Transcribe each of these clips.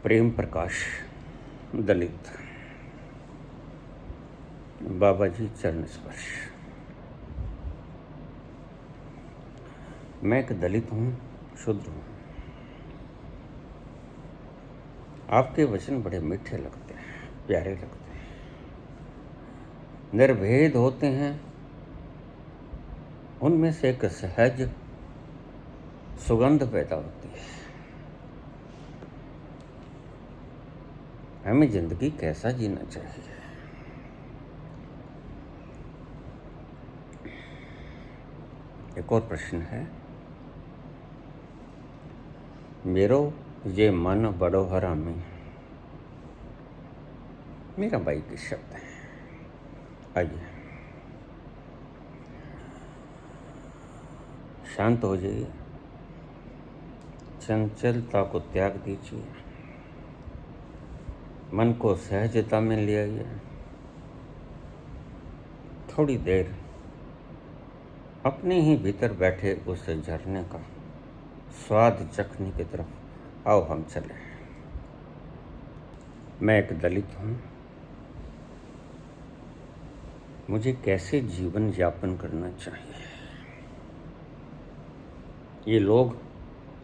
प्रेम प्रकाश, दलित। बाबा जी चरण स्पर्श। मैं एक दलित हूँ, शूद्र हूँ। आपके वचन बड़े मीठे लगते हैं, प्यारे लगते हैं, निर्भेद होते हैं। उनमें से एक सहज सुगंध पैदा होती है। हमें जिंदगी कैसा जीना चाहिए? एक और प्रश्न है। मेरो ये मन बड़ो हरामी, मेरा भाई के शब्द है। आइए शांत हो जाइए, चंचलता को त्याग दीजिए, मन को सहजता में ले आइए। थोड़ी देर अपने ही भीतर बैठे उस झरने का स्वाद चखने की तरफ आओ हम चले। मैं एक दलित हूँ। मुझे कैसे जीवन यापन करना चाहिए? ये लोग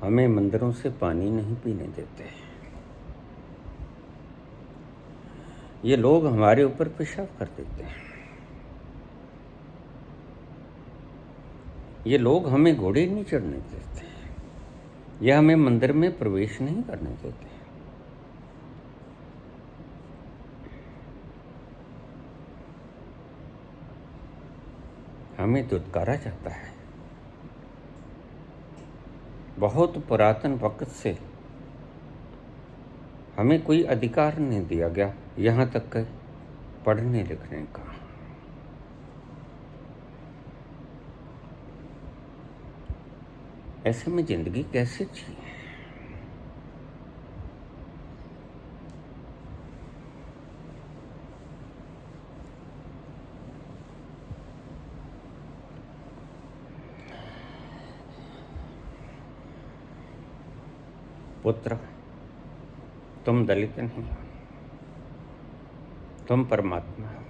हमें मंदिरों से पानी नहीं पीने देते। ये लोग हमारे ऊपर पेशाब कर देते हैं। ये लोग हमें घोड़े नहीं चढ़ने देते। ये हमें मंदिर में प्रवेश नहीं करने देते। हमें दुत्कारा जाता है। बहुत पुरातन वक्त से हमें कोई अधिकार नहीं दिया गया, यहाँ तक कि पढ़ने लिखने का। ऐसे में जिंदगी कैसे जिए? पुत्र, तुम दलित नहीं हो, तुम परमात्मा हो।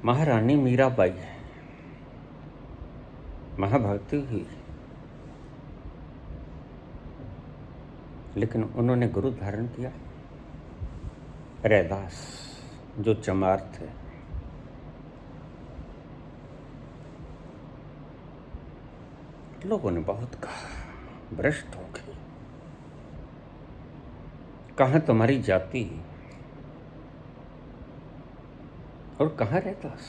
महारानी मीराबाई है, महाभक्ति हुई, लेकिन उन्होंने गुरु धारण किया रैदास, जो चमार थे। लोगों ने बहुत कहा, भ्रष्ट हो गई, कहाँ तुम्हारी जाति और कहाँ रैदास,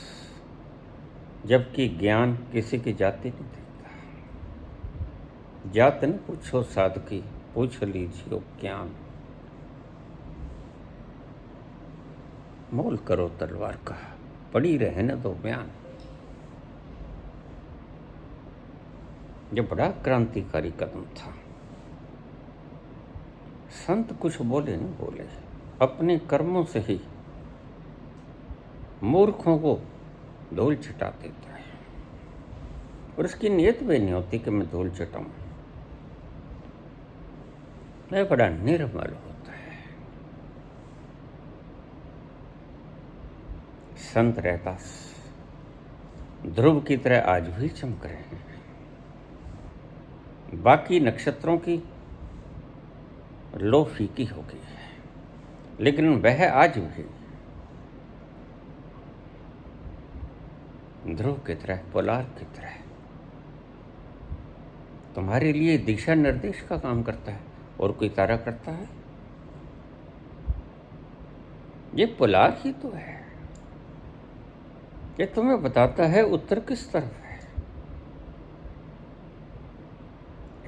जबकि ज्ञान किसी की जाति नहीं देखता। जात न पूछो साधकी, पूछ लीजिए ज्ञान। मोल करो तलवार का, पड़ी रहे न दो बयान। यह बड़ा क्रांतिकारी कदम था। संत कुछ बोले न बोले, अपने कर्मों से ही मूर्खों को धूल छिटा देता है। और उसकी नीयत भी नहीं होती कि मैं धूल छिटाऊं। मैं बड़ा निर्मल होता है। संत रैदास ध्रुव की तरह आज भी चमक रहे हैं। बाकी नक्षत्रों की लो फीकी हो गई है, लेकिन वह आज भी ध्रुव की तरह, पोलार की तरह तुम्हारे लिए दिशा निर्देश का काम करता है। और कोई तारा करता है? ये पोलार ही तो है। ये तुम्हें बताता है उत्तर किस तरफ है।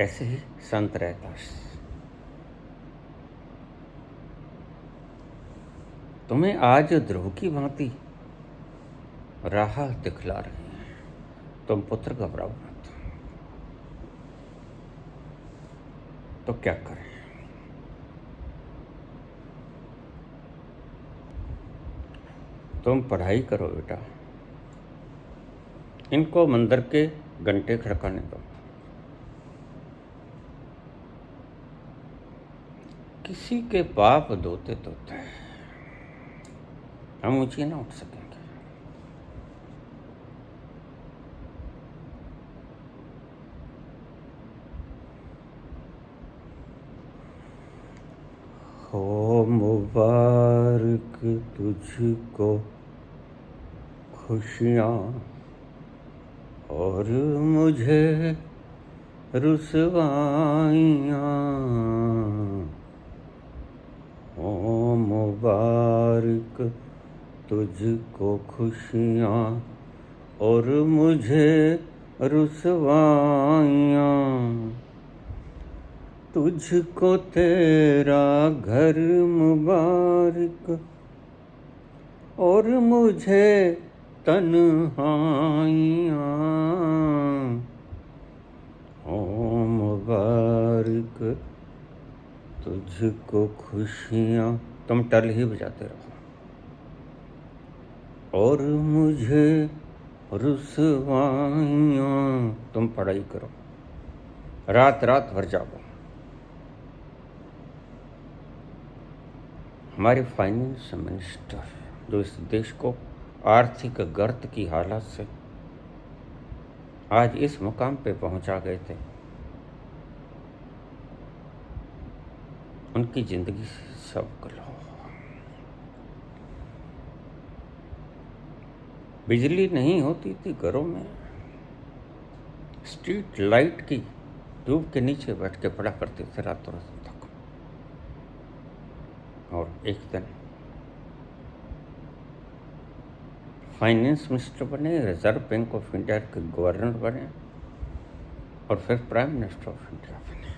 ऐसे ही संत रैदास तुम्हें आज ध्रुव की भांति राह दिखला रहे हैं। तुम पुत्र घबराओ मत। तो क्या करें? तुम पढ़ाई करो बेटा, इनको मंदिर के घंटे खड़काने दो। किसी के पाप धोते धोते हम ऊंचे ना उठ सकेंगे। हो मुबारक तुझको खुशियाँ और मुझे रुसवाइयाँ। हो मुबारक तुझको खुशियाँ और मुझे रुसवाइयाँ। तुझको तेरा घर मुबारक और मुझे तन्हाइयाँ। ओ मुबारक तुझको खुशियाँ। तुम टल ही बजाते रहो और मुझे रुसवाइयाँ। तुम पढ़ाई करो, रात रात भर जागो। हमारे फाइनेंस मिनिस्टर जो इस देश को आर्थिक गर्त की हालत से आज इस मुकाम पे पहुंचा गए थे, उनकी जिंदगी से सबक लो। बिजली नहीं होती थी घरों में, स्ट्रीट लाइट की ट्यूब के नीचे बैठ के पढ़ा करते थे रातों रात तक। और एक दिन फाइनेंस मिनिस्टर बने, रिजर्व बैंक ऑफ इंडिया के गवर्नर बने और फिर प्राइम मिनिस्टर ऑफ इंडिया बने।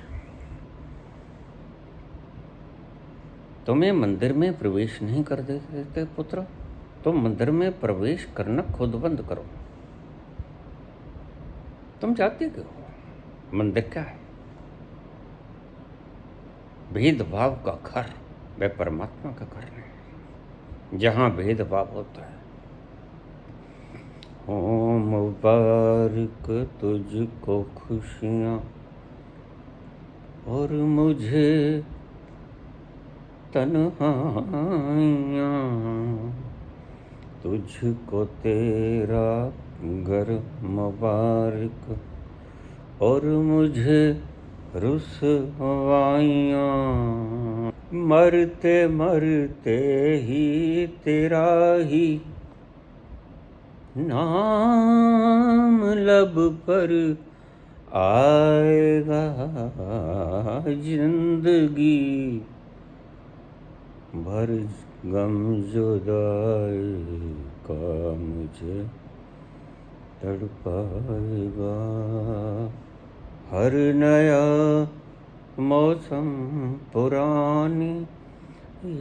तुम्हें मंदिर में प्रवेश नहीं कर देते पुत्र, तुम मंदिर में प्रवेश करना खुद बंद करो। तुम जाते क्यों हो? मंदिर क्या है? भेदभाव का घर, वह परमात्मा का घर नहीं जहां भेदभाव होता है। ओ मुबारक तुझको खुशियाँ और मुझे तन्हाइयाँ। तुझको तेरा घर मुबारक और मुझे रुसवाइयाँ। मरते मरते ही तेरा ही नाम लब पर आएगा। जिंदगी भर गम जुदाई का मुझे तड़पाएगा। हर नया मौसम पुरानी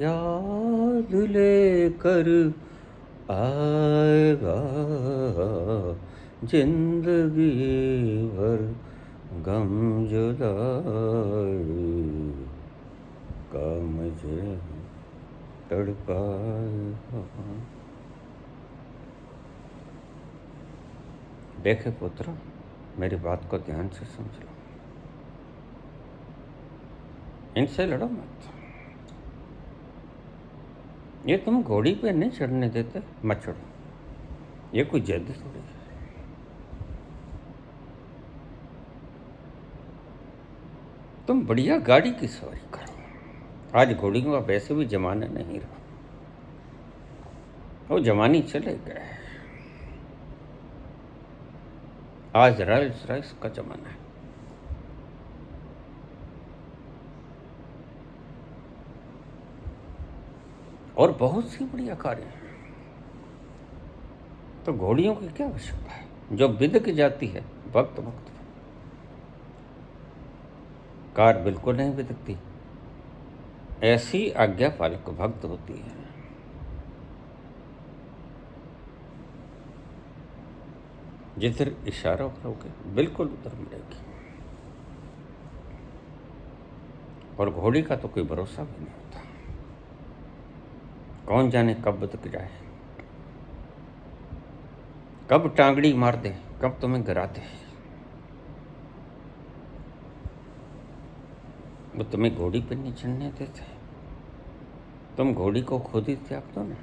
याद लेकर आएगा। जिंदगी भर गम जुदाई का मुझे तड़पाएगा। देखे पुत्र, मेरी बात को ध्यान से समझ लो। इनसे लड़ो मत। ये तुम घोड़ी पे नहीं चढ़ने देते, मत चढ़ो। ये कोई जिद थोड़ी है। तुम बढ़िया गाड़ी की सवारी करो। आज घोड़ियों का वैसे भी जमाना नहीं रहा, वो जमाने चले गए। आज रॉयल्स रॉयस का जमाना है। और बहुत सी बढ़िया कारें हैं। तो घोड़ियों की क्या आवश्यकता है? जो बिदक जाती है वक्त वक्त पर। कार बिल्कुल नहीं बिदकती, ऐसी आज्ञा पालक भक्त होती है। जिधर इशारा करोगे बिल्कुल उधर मिलेगी। और घोड़ी का तो कोई भरोसा भी नहीं होता, कौन जाने कब बिदक जाए, कब टांगड़ी मार दे, कब तुम्हें गिरा दे। वो तुम्हें घोड़ी पे नहीं चढ़ने देते, तुम घोड़ी को खुद ही त्याग दो ना।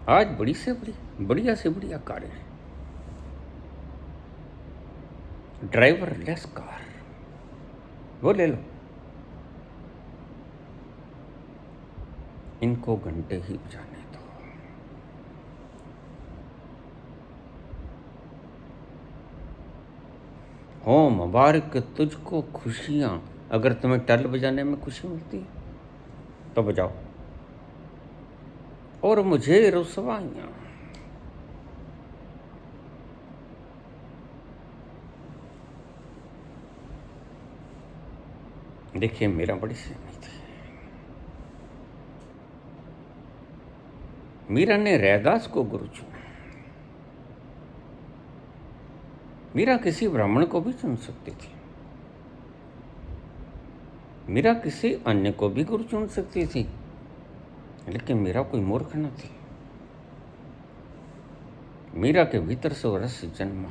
आज बड़ी से बड़ी, बढ़िया से बढ़िया कारें हैं, ड्राइवर लेस कार, वो ले लो। इनको घंटे ही बजाने दो। हो मुबारक तुझको खुशियां, अगर तुम्हें टल बजाने में खुशी मिलती है तो बजाओ, और मुझे रुसवाइयां। देखिए मेरा बड़ी सहमी थी। मीरा ने रैदास को गुरु चुना। मीरा किसी ब्राह्मण को भी चुन सकती थी, मीरा किसी अन्य को भी गुरु चुन सकती थी, लेकिन मीरा कोई मूर्ख न थी। मीरा के भीतर से वो रस जन्मा।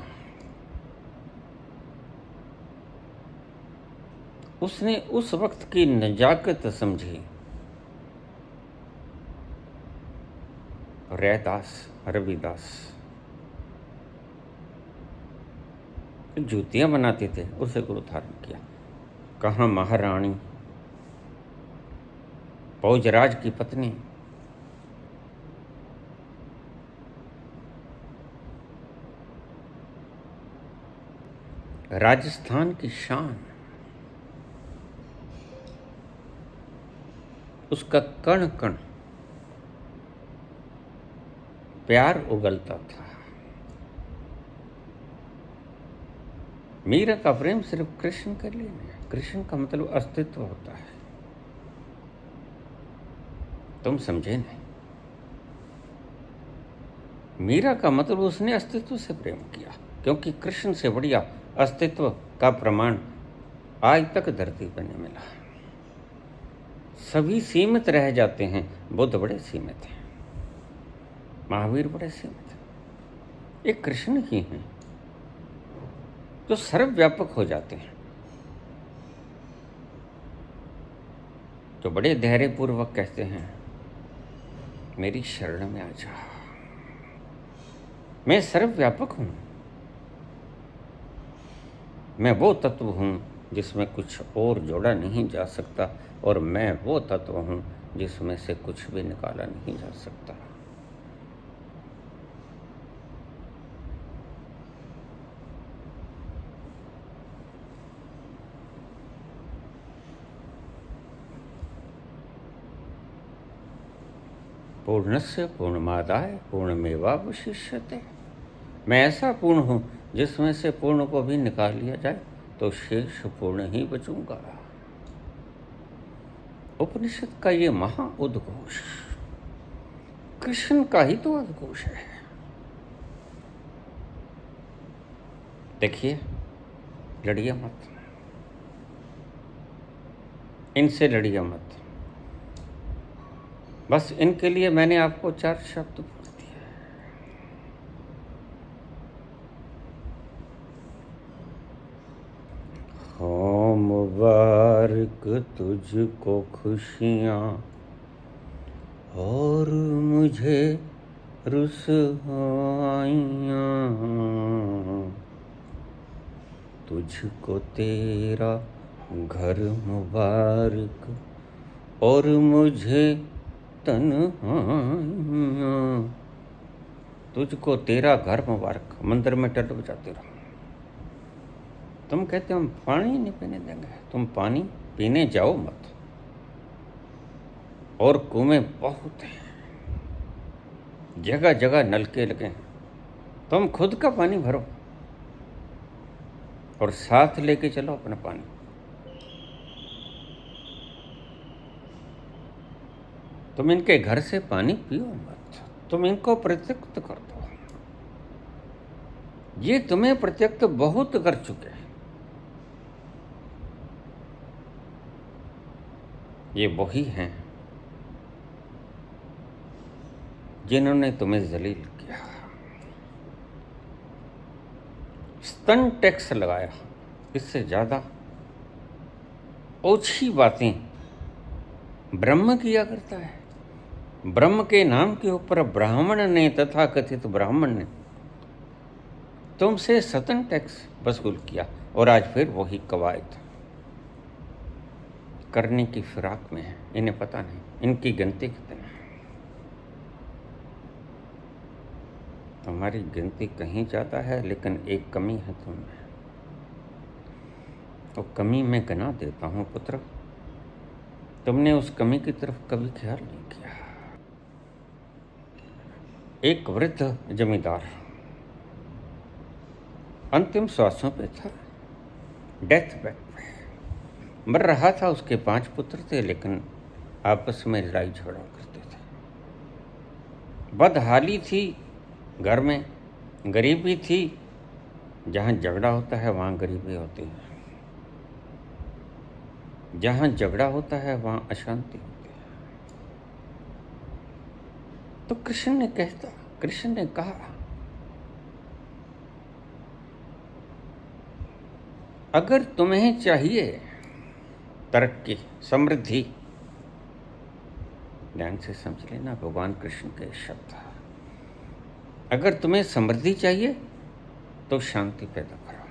उसने उस वक्त की नजाकत समझी। रैदास, रविदास जूतियां बनाते थे, उसे गुरु धारण किया। कहाँ महारानी, भोजराज की पत्नी, राजस्थान की शान, उसका कण कण प्यार उगलता था। मीरा का प्रेम सिर्फ कृष्ण के लिए नहीं, कृष्ण का मतलब अस्तित्व होता है, तुम समझे नहीं। मीरा का मतलब उसने अस्तित्व से प्रेम किया, क्योंकि कृष्ण से बढ़िया अस्तित्व का प्रमाण आज तक धरती पर नहीं मिला। सभी सीमित रह जाते हैं, बुद्ध बड़े सीमित हैं, महावीर बड़े सीमित हैं, एक कृष्ण ही हैं जो सर्वव्यापक हो जाते हैं, जो बड़े धैर्यपूर्वक कहते हैं मेरी शरण में आ जा, मैं सर्वव्यापक हूं, मैं वो तत्व हूं जिसमें कुछ और जोड़ा नहीं जा सकता, और मैं वो तत्व हूं जिसमें से कुछ भी निकाला नहीं जा सकता। पूर्णस्य पूर्णमादाय पूर्णमेवावशिष्यते। मैं ऐसा पूर्ण हूं जिसमें से पूर्ण को भी निकाल लिया जाए तो शेष पूर्ण ही बचूंगा। उपनिषद का ये महा उद्घोष कृष्ण का ही तो उद्घोष है। देखिए, लड़िए मत, इनसे लड़िए मत। बस इनके लिए मैंने आपको 4 शब्द बोल दिए। हो मुबारक तुझको खुशियाँ, और मुझे रुसवाइयाँ। तुझको तेरा घर मुबारक, और मुझे तन्हाइयाँ। तुझको तेरा घर मुबारक। मंदिर में टट बजाते रहो। तुम कहते हो हम पानी नहीं पीने देंगे, तुम पानी पीने जाओ मत, और कुएं बहुत हैं, जगह जगह नलके लगे हैं, तुम खुद का पानी भरो और साथ लेके चलो अपना पानी। तुम इनके घर से पानी पियो मत, तुम इनको प्रत्यक्त कर दो। ये तुम्हें प्रत्यक्त बहुत कर चुके हैं, ये वही हैं जिन्होंने तुम्हें जलील किया, स्तन टैक्स लगाया। इससे ज़्यादा ओछी बातें ब्रह्म किया करता है। ब्रह्म के नाम के ऊपर ब्राह्मण ने, तथा कथित ब्राह्मण ने तुमसे स्तन टैक्स वसूल किया, और आज फिर वही कवायद करने की फिराक में है। इन्हें पता नहीं इनकी गिनती कितनी है। तुम्हारी गिनती कहीं ज़्यादा है, लेकिन एक कमी है तुम्हें। तो कमी मैं गिना देता हूँ पुत्र, तुमने उस कमी की तरफ कभी ख्याल नहीं किया। एक वृद्ध जमींदार अंतिम श्वासों पे था, डेथ बेड पे मर रहा था। उसके 5 पुत्र थे, लेकिन आपस में लड़ाई झगड़ा करते थे। बदहाली थी घर में, गरीबी थी। जहाँ झगड़ा होता है वहाँ गरीबी होती है, जहाँ झगड़ा होता है वहाँ अशांति होती है। तो कृष्ण ने कहा, अगर तुम्हें चाहिए तरक्की, समृद्धि, ध्यान से समझ लेना भगवान कृष्ण के शब्द, अगर तुम्हें समृद्धि चाहिए तो शांति पैदा करो।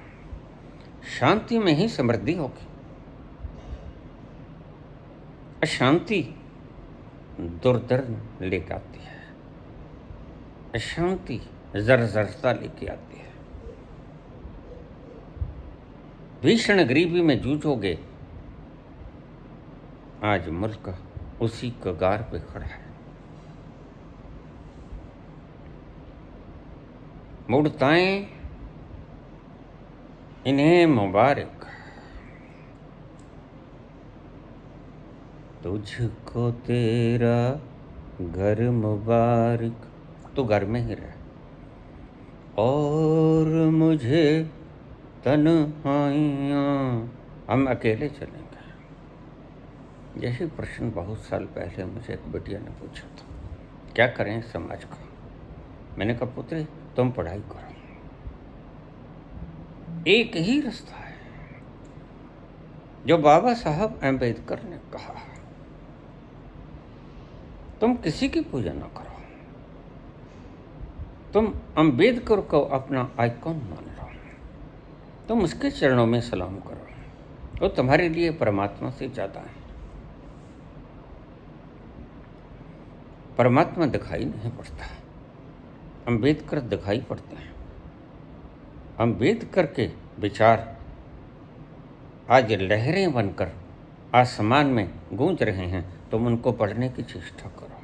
शांति में ही समृद्धि होगी। अशांति दुर्दर्द लेके आती है, अशांति जर्जरता लेके आती है। भीषण गरीबी में जूझोगे। आज मुल्क उसी कगार पे खड़ा है। मुड़ताएं इन्हें मुबारक, तुझको तेरा घर मुबारक। तू घर में ही रह, और मुझे तन्हाइयाँ, हम अकेले चलेंगे। यही प्रश्न बहुत साल पहले मुझे एक बिटिया ने पूछा था, क्या करें समाज को। मैंने कहा पुत्र तुम पढ़ाई करो, एक ही रास्ता है जो बाबा साहब अम्बेडकर ने कहा, तुम किसी की पूजा ना करो, तुम अम्बेडकर को अपना आइकॉन मान लो, तुम उसके चरणों में सलाम करो, वो तुम्हारे लिए परमात्मा से ज़्यादा है। परमात्मा दिखाई नहीं पड़ता, अम्बेडकर दिखाई पड़ते हैं। अम्बेडकर के विचार आज लहरें बनकर आसमान में गूंज रहे हैं। तुम उनको पढ़ने की चेष्टा करो,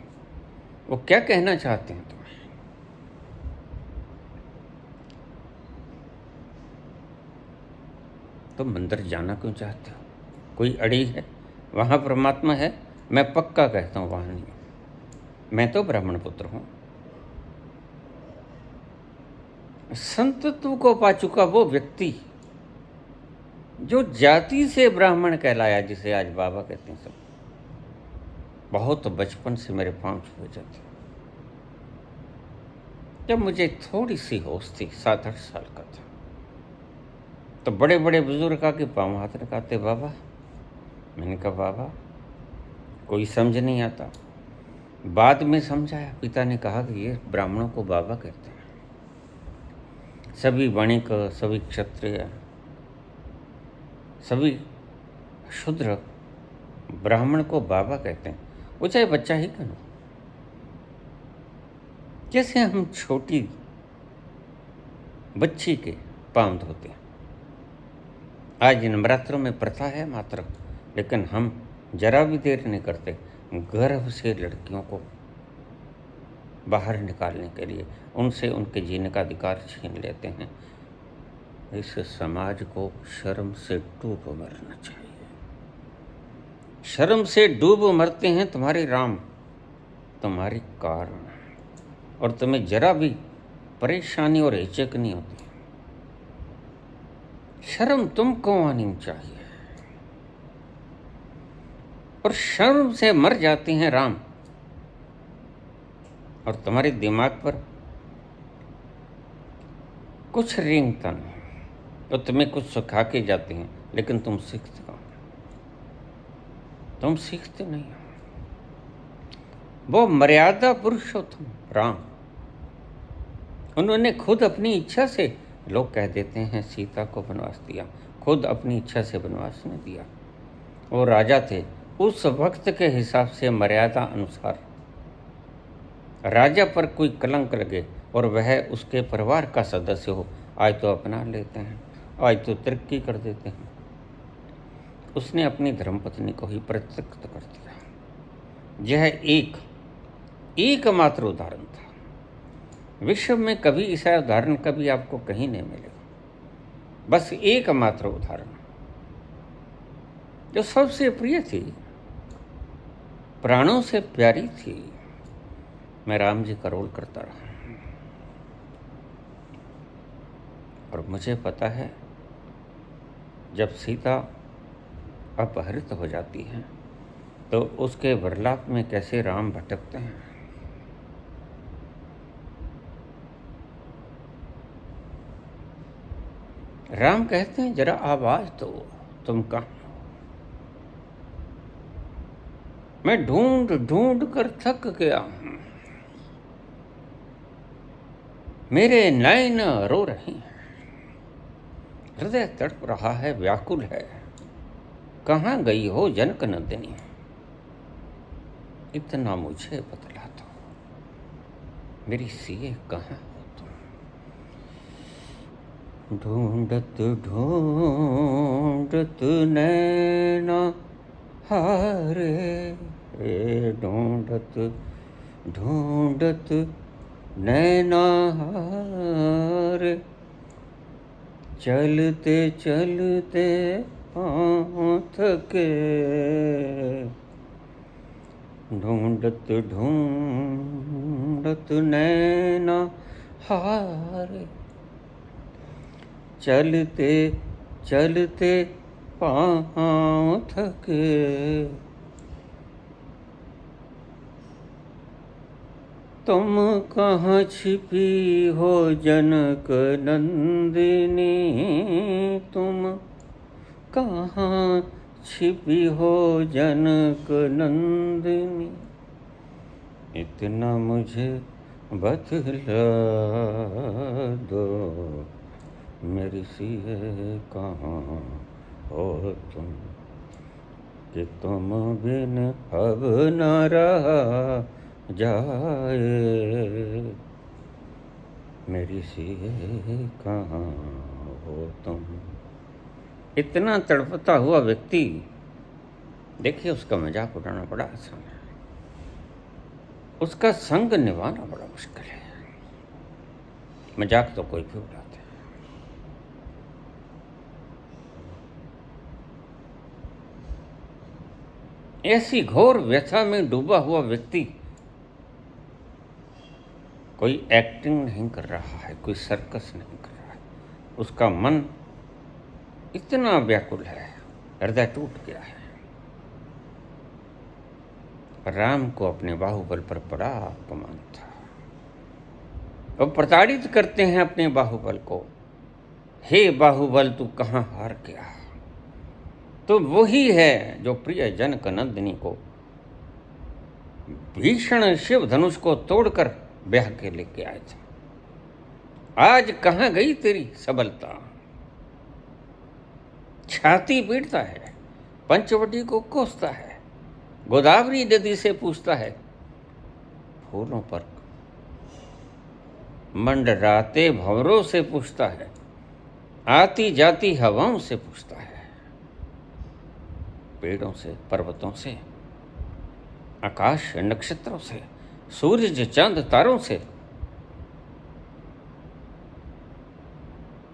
वो क्या कहना चाहते हैं तुम्हें। तुम मंदिर जाना क्यों चाहते हो? कोई अड़ी है वहाँ परमात्मा है? मैं पक्का कहता हूँ वहाँ नहीं। मैं तो ब्राह्मण पुत्र हूँ। संतत्व को पा चुका वो व्यक्ति जो जाति से ब्राह्मण कहलाया, जिसे आज बाबा कहते हैं सब, बहुत बचपन से मेरे पांव छुए जाते। जब मुझे थोड़ी सी होश थी, 7-8 साल का था, तो बड़े बड़े बुजुर्ग आके पाँव हाथ लगाते, बाबा। मैंने कहा बाबा कोई समझ नहीं आता। बाद में समझाया, पिता ने कहा कि ये ब्राह्मणों को बाबा कहते हैं। सभी वणिक, सभी क्षत्रिय, सभी शूद्र ब्राह्मण को बाबा कहते हैं, वो चाहे बच्चा ही क्यों। जैसे हम छोटी बच्ची के पाँव धोते हैं। आज नवरात्रों में प्रथा है मात्र, लेकिन हम जरा भी देर नहीं करते, गर्भ से लड़कियों को बाहर निकालने के लिए उनसे उनके जीने का अधिकार छीन लेते हैं। इस समाज को शर्म से डूब मरना चाहिए। शर्म से डूब मरते हैं तुम्हारे राम, तुम्हारे कारण, और तुम्हें जरा भी परेशानी और हिचक नहीं होती। शर्म तुमको आनी चाहिए। और शर्म से मर जाते हैं राम, और तुम्हारे दिमाग पर कुछ रेंगता नहीं, और तुम्हें कुछ सिखा के जाते हैं, लेकिन तुम सीखते हो, तुम सीखते नहीं हो। वो मर्यादा पुरुषोत्तम राम, उन्होंने खुद अपनी इच्छा से, लोग कह देते हैं सीता को वनवास दिया, खुद अपनी इच्छा से वनवास नहीं दिया। वो राजा थे, उस वक्त के हिसाब से मर्यादा अनुसार राजा पर कोई कलंक लगे और वह उसके परिवार का सदस्य हो, आज तो अपना लेते हैं, आज तो तरक्की कर देते हैं। उसने अपनी धर्मपत्नी को ही प्रत्यक्ष कर दिया। यह एकमात्र उदाहरण था। विश्व में कभी ऐसा उदाहरण कभी आपको कहीं नहीं मिलेगा। बस एकमात्र उदाहरण, जो सबसे प्रिय थी, प्राणों से प्यारी थी। मैं राम जी का रोल करता रहा, और मुझे पता है जब सीता अपहृत हो जाती है तो उसके वर्लाप में कैसे राम भटकते हैं। राम कहते हैं जरा आवाज दो, तुम कहाँ हो? मैं ढूंढ ढूंढ कर थक गया हूं, मेरे नयन रो रहे हैं, हृदय तड़प रहा है, व्याकुल है। कहाँ गई हो जनक नंदिनी, इतना मुझे बतला दो, मेरी सीए कहाँ हो तुम। ढूंढत ढूंढत नैना हारे, ढूंढत ढूंढत नैना हारे, चलते चलते पाँव थके, ढूंढत ढूंढत नैना हारे, चलते चलते पाँव थके। तुम कहाँ छिपी हो जनक नंदिनी, तुम कहाँ छिपी हो जनक नंदिनी, इतना मुझे बतला दो, मेरी सीए कहाँ हो तुम, कि तुम बिन अब न रहा जाए, मेरी सीए कहाँ हो तुम। इतना तड़पता हुआ व्यक्ति, देखिए उसका मजाक उड़ाना बड़ा आसान है, उसका संग निभाना बड़ा मुश्किल है। मजाक तो कोई भी उड़ाता है। ऐसी घोर व्यथा में डूबा हुआ व्यक्ति कोई एक्टिंग नहीं कर रहा है, कोई सर्कस नहीं कर रहा है, उसका मन इतना व्याकुल है, हृदय टूट गया है। राम को अपने बाहुबल पर बड़ा अपमान था। वो प्रताड़ित करते हैं अपने बाहुबल को, हे बाहुबल तू कहाँ हार गया। तो वही है जो प्रिय जनक नंदिनी को भीषण शिव धनुष को तोड़कर ब्याह के लेके आए थे। आज कहाँ गई तेरी सबलता। छाती पीटता है, पंचवटी को कोसता है, गोदावरी नदी से पूछता है, फूलों पर मंडराते भंवरों से पूछता है, आती जाती हवाओं से पूछता है, पेड़ों से, पर्वतों से, आकाश नक्षत्रों से, सूरज चांद तारों से,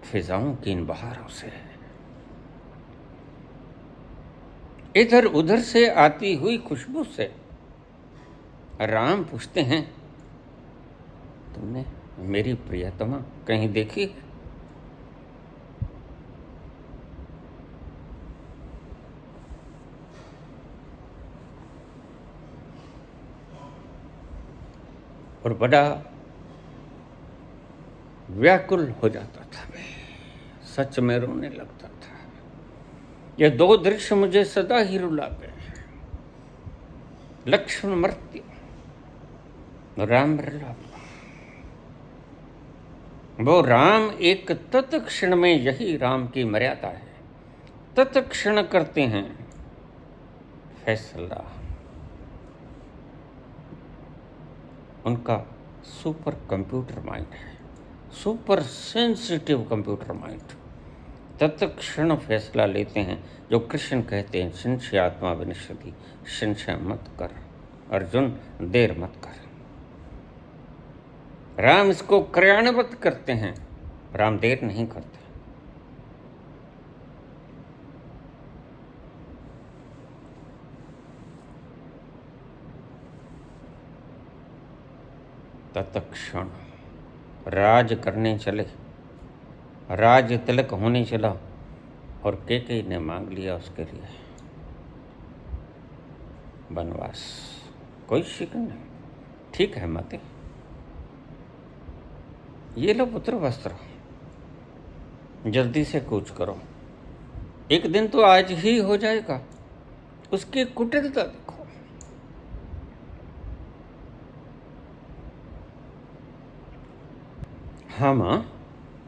फिजाओं की इन बहारों से, इधर उधर से आती हुई खुशबू से। राम पूछते हैं, तुमने मेरी प्रियतमा कहीं देखी? और बड़ा व्याकुल हो जाता था मैं, सच में रोने लगता था। ये दो दृश्य मुझे सदा ही रुलाते हैं, लक्ष्मण मृत्यु, राम विलाप। वो राम एक तत्क्षण में, यही राम की मर्यादा है, तत्क्षण करते हैं फैसला। उनका सुपर कंप्यूटर माइंड है, सुपर सेंसिटिव कंप्यूटर माइंड। तत्क्षण फैसला लेते हैं, जो कृष्ण कहते हैं संशय आत्मा विनश्यति, संशय मत कर अर्जुन, देर मत कर। राम इसको क्रियान्वित करते हैं, राम देर नहीं करते। तत्क्षण राज करने चले, राज तिलक होने चला, और केकई ने मांग लिया उसके लिए वनवास। कोई शिकन नहीं, ठीक है माते, ये लो पुत्र वस्त्र, जल्दी से कूच करो, एक दिन तो आज ही हो जाएगा। उसकी कुटिलता देखो। हाँ माँ,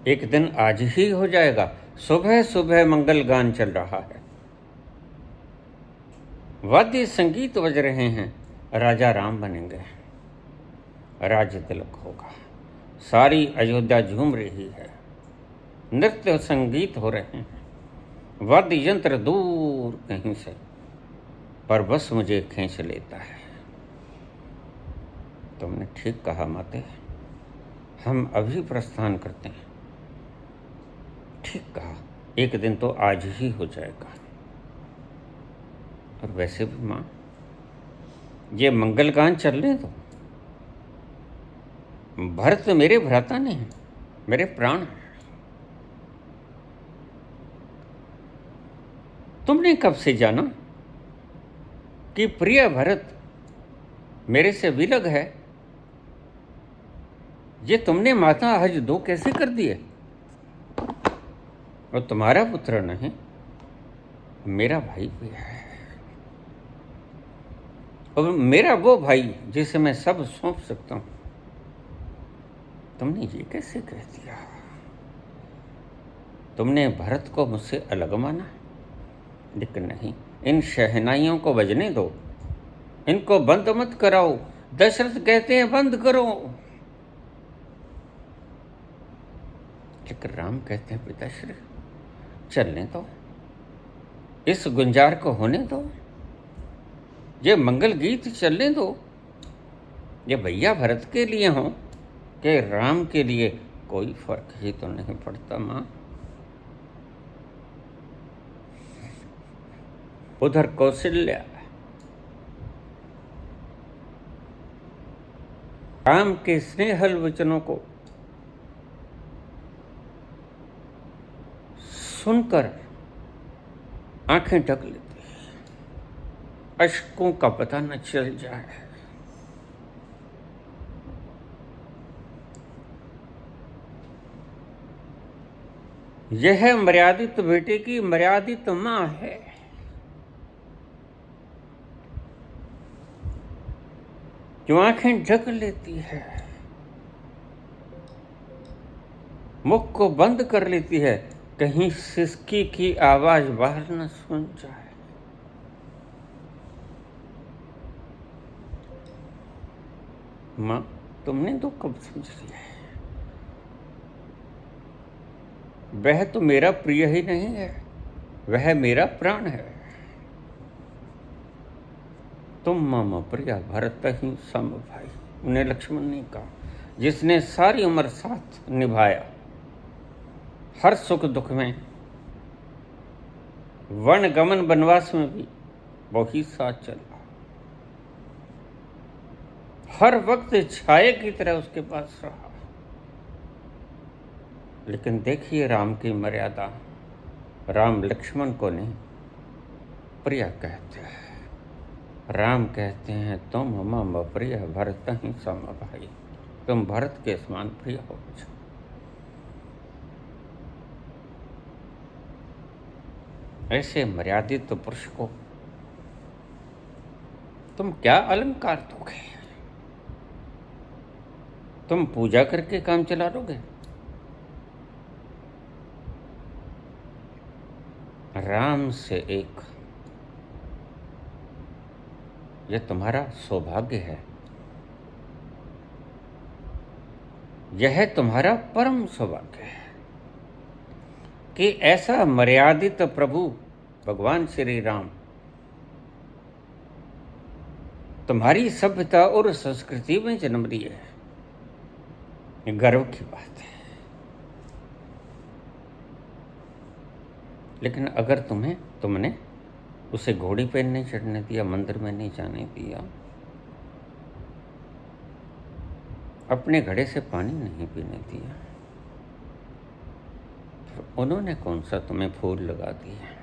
एक दिन आज ही हो जाएगा। सुबह सुबह मंगल गान चल रहा है, वाद्य संगीत बज रहे हैं, राजा राम बनेंगे, राज्य तिलक होगा, सारी अयोध्या झूम रही है, नृत्य संगीत हो रहे हैं, वाद्य यंत्र दूर कहीं से, पर बस मुझे खींच लेता है। तुमने ठीक कहा माते, हम अभी प्रस्थान करते हैं। ठीक कहा, एक दिन तो आज ही हो जाएगा। और वैसे भी माँ, ये मंगलगान चलने दो। भरत मेरे भ्राता नहीं, मेरे प्राण हैं। तुमने कब से जाना कि प्रिय भरत मेरे से विलग है? ये तुमने माता हज दो कैसे कर दिए? और तुम्हारा पुत्र नहीं, मेरा भाई भी है, और मेरा वो भाई जिसे मैं सब सौंप सकता हूं। तुमने ये कैसे कह दिया? तुमने भरत को मुझसे अलग माना, लेकिन नहीं, इन शहनाइयों को बजने दो, इनको बंद मत कराओ। दशरथ कहते हैं बंद करो, लेकिन राम कहते हैं पिताश्री चलने दो, इस गुंजार को होने दो, ये मंगल गीत चलने दो। ये भैया भरत के लिए हो कि राम के लिए, कोई फर्क ही तो नहीं पड़ता माँ। उधर कौशल्या राम के स्नेहल वचनों को सुनकर आंखें ढक लेती है, अश्कों का पता न चल जाए। यह मर्यादित बेटे की मर्यादित मां है। जो आंखें ढक लेती है, मुख को बंद कर लेती है, कहीं सिसकी की आवाज बाहर न सुन जाए। मां, तुमने तो कब समझ लिया है? वह तो मेरा प्रिय ही नहीं है, वह मेरा प्राण है। तुम मामा प्रिया भरत ही सम भाई, उन्हें लक्ष्मण ने कहा, जिसने सारी उम्र साथ निभाया, हर सुख दुख में, वन गमन वनवास में भी वही साथ चला, हर वक्त छाये की तरह उसके पास रहा। लेकिन देखिए राम की मर्यादा, राम लक्ष्मण को नहीं प्रिया कहते हैं। राम कहते हैं तुम मम प्रिय भरत ही सम भाई। तुम भरत के समान प्रिय हो मुझे। ऐसे मर्यादित पुरुष को तुम क्या अलंकार दोगे? तुम पूजा करके काम चला लोगे? राम से एक, यह तुम्हारा सौभाग्य है, यह तुम्हारा परम सौभाग्य है कि ऐसा मर्यादित प्रभु भगवान श्री राम तुम्हारी सभ्यता और संस्कृति में जन्म लिए है। ये गर्व की बात है। लेकिन अगर तुमने उसे घोड़ी पे नहीं चढ़ने दिया, मंदिर में नहीं जाने दिया, अपने घड़े से पानी नहीं पीने दिया, तो उन्होंने कौन सा तुम्हें फूल लगा दिया?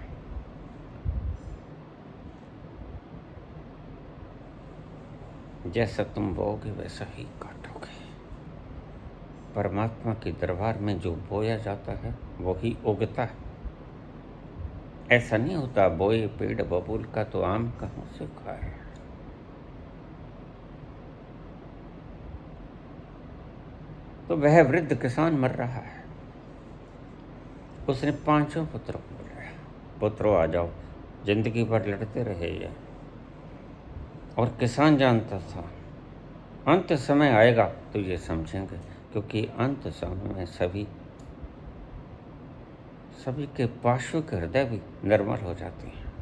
जैसा तुम बोओगे वैसा ही काटोगे। परमात्मा के दरबार में जो बोया जाता है वही उगता है। ऐसा नहीं होता बोए पेड़ बबूल का तो आम कहाँ से खाए। तो वह वृद्ध किसान मर रहा है। उसने 5 पुत्रों को बुलाया, पुत्रों आ जाओ, जिंदगी भर लड़ते रहे ये। और किसान जानता था अंत समय आएगा तो ये समझेंगे, क्योंकि अंत समय में सभी के पार्श्विक हृदय भी निर्मल हो जाते हैं।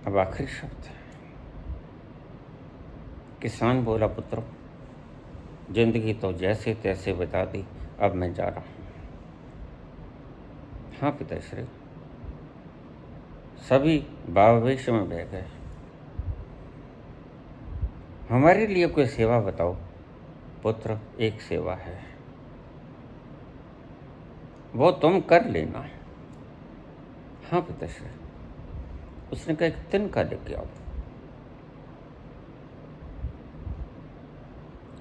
अब आखिरी शब्द है। किसान बोला, पुत्रों जिंदगी तो जैसे तैसे बिता दी, अब मैं जा रहा हूं। हाँ पिताश्री। सभी भावावेश में बह गए। हमारे लिए कोई सेवा बताओ। पुत्र, एक सेवा है, वो तुम कर लेना। हाँ पिताश्री। उसने कहा, एक तिनका लेके आओ।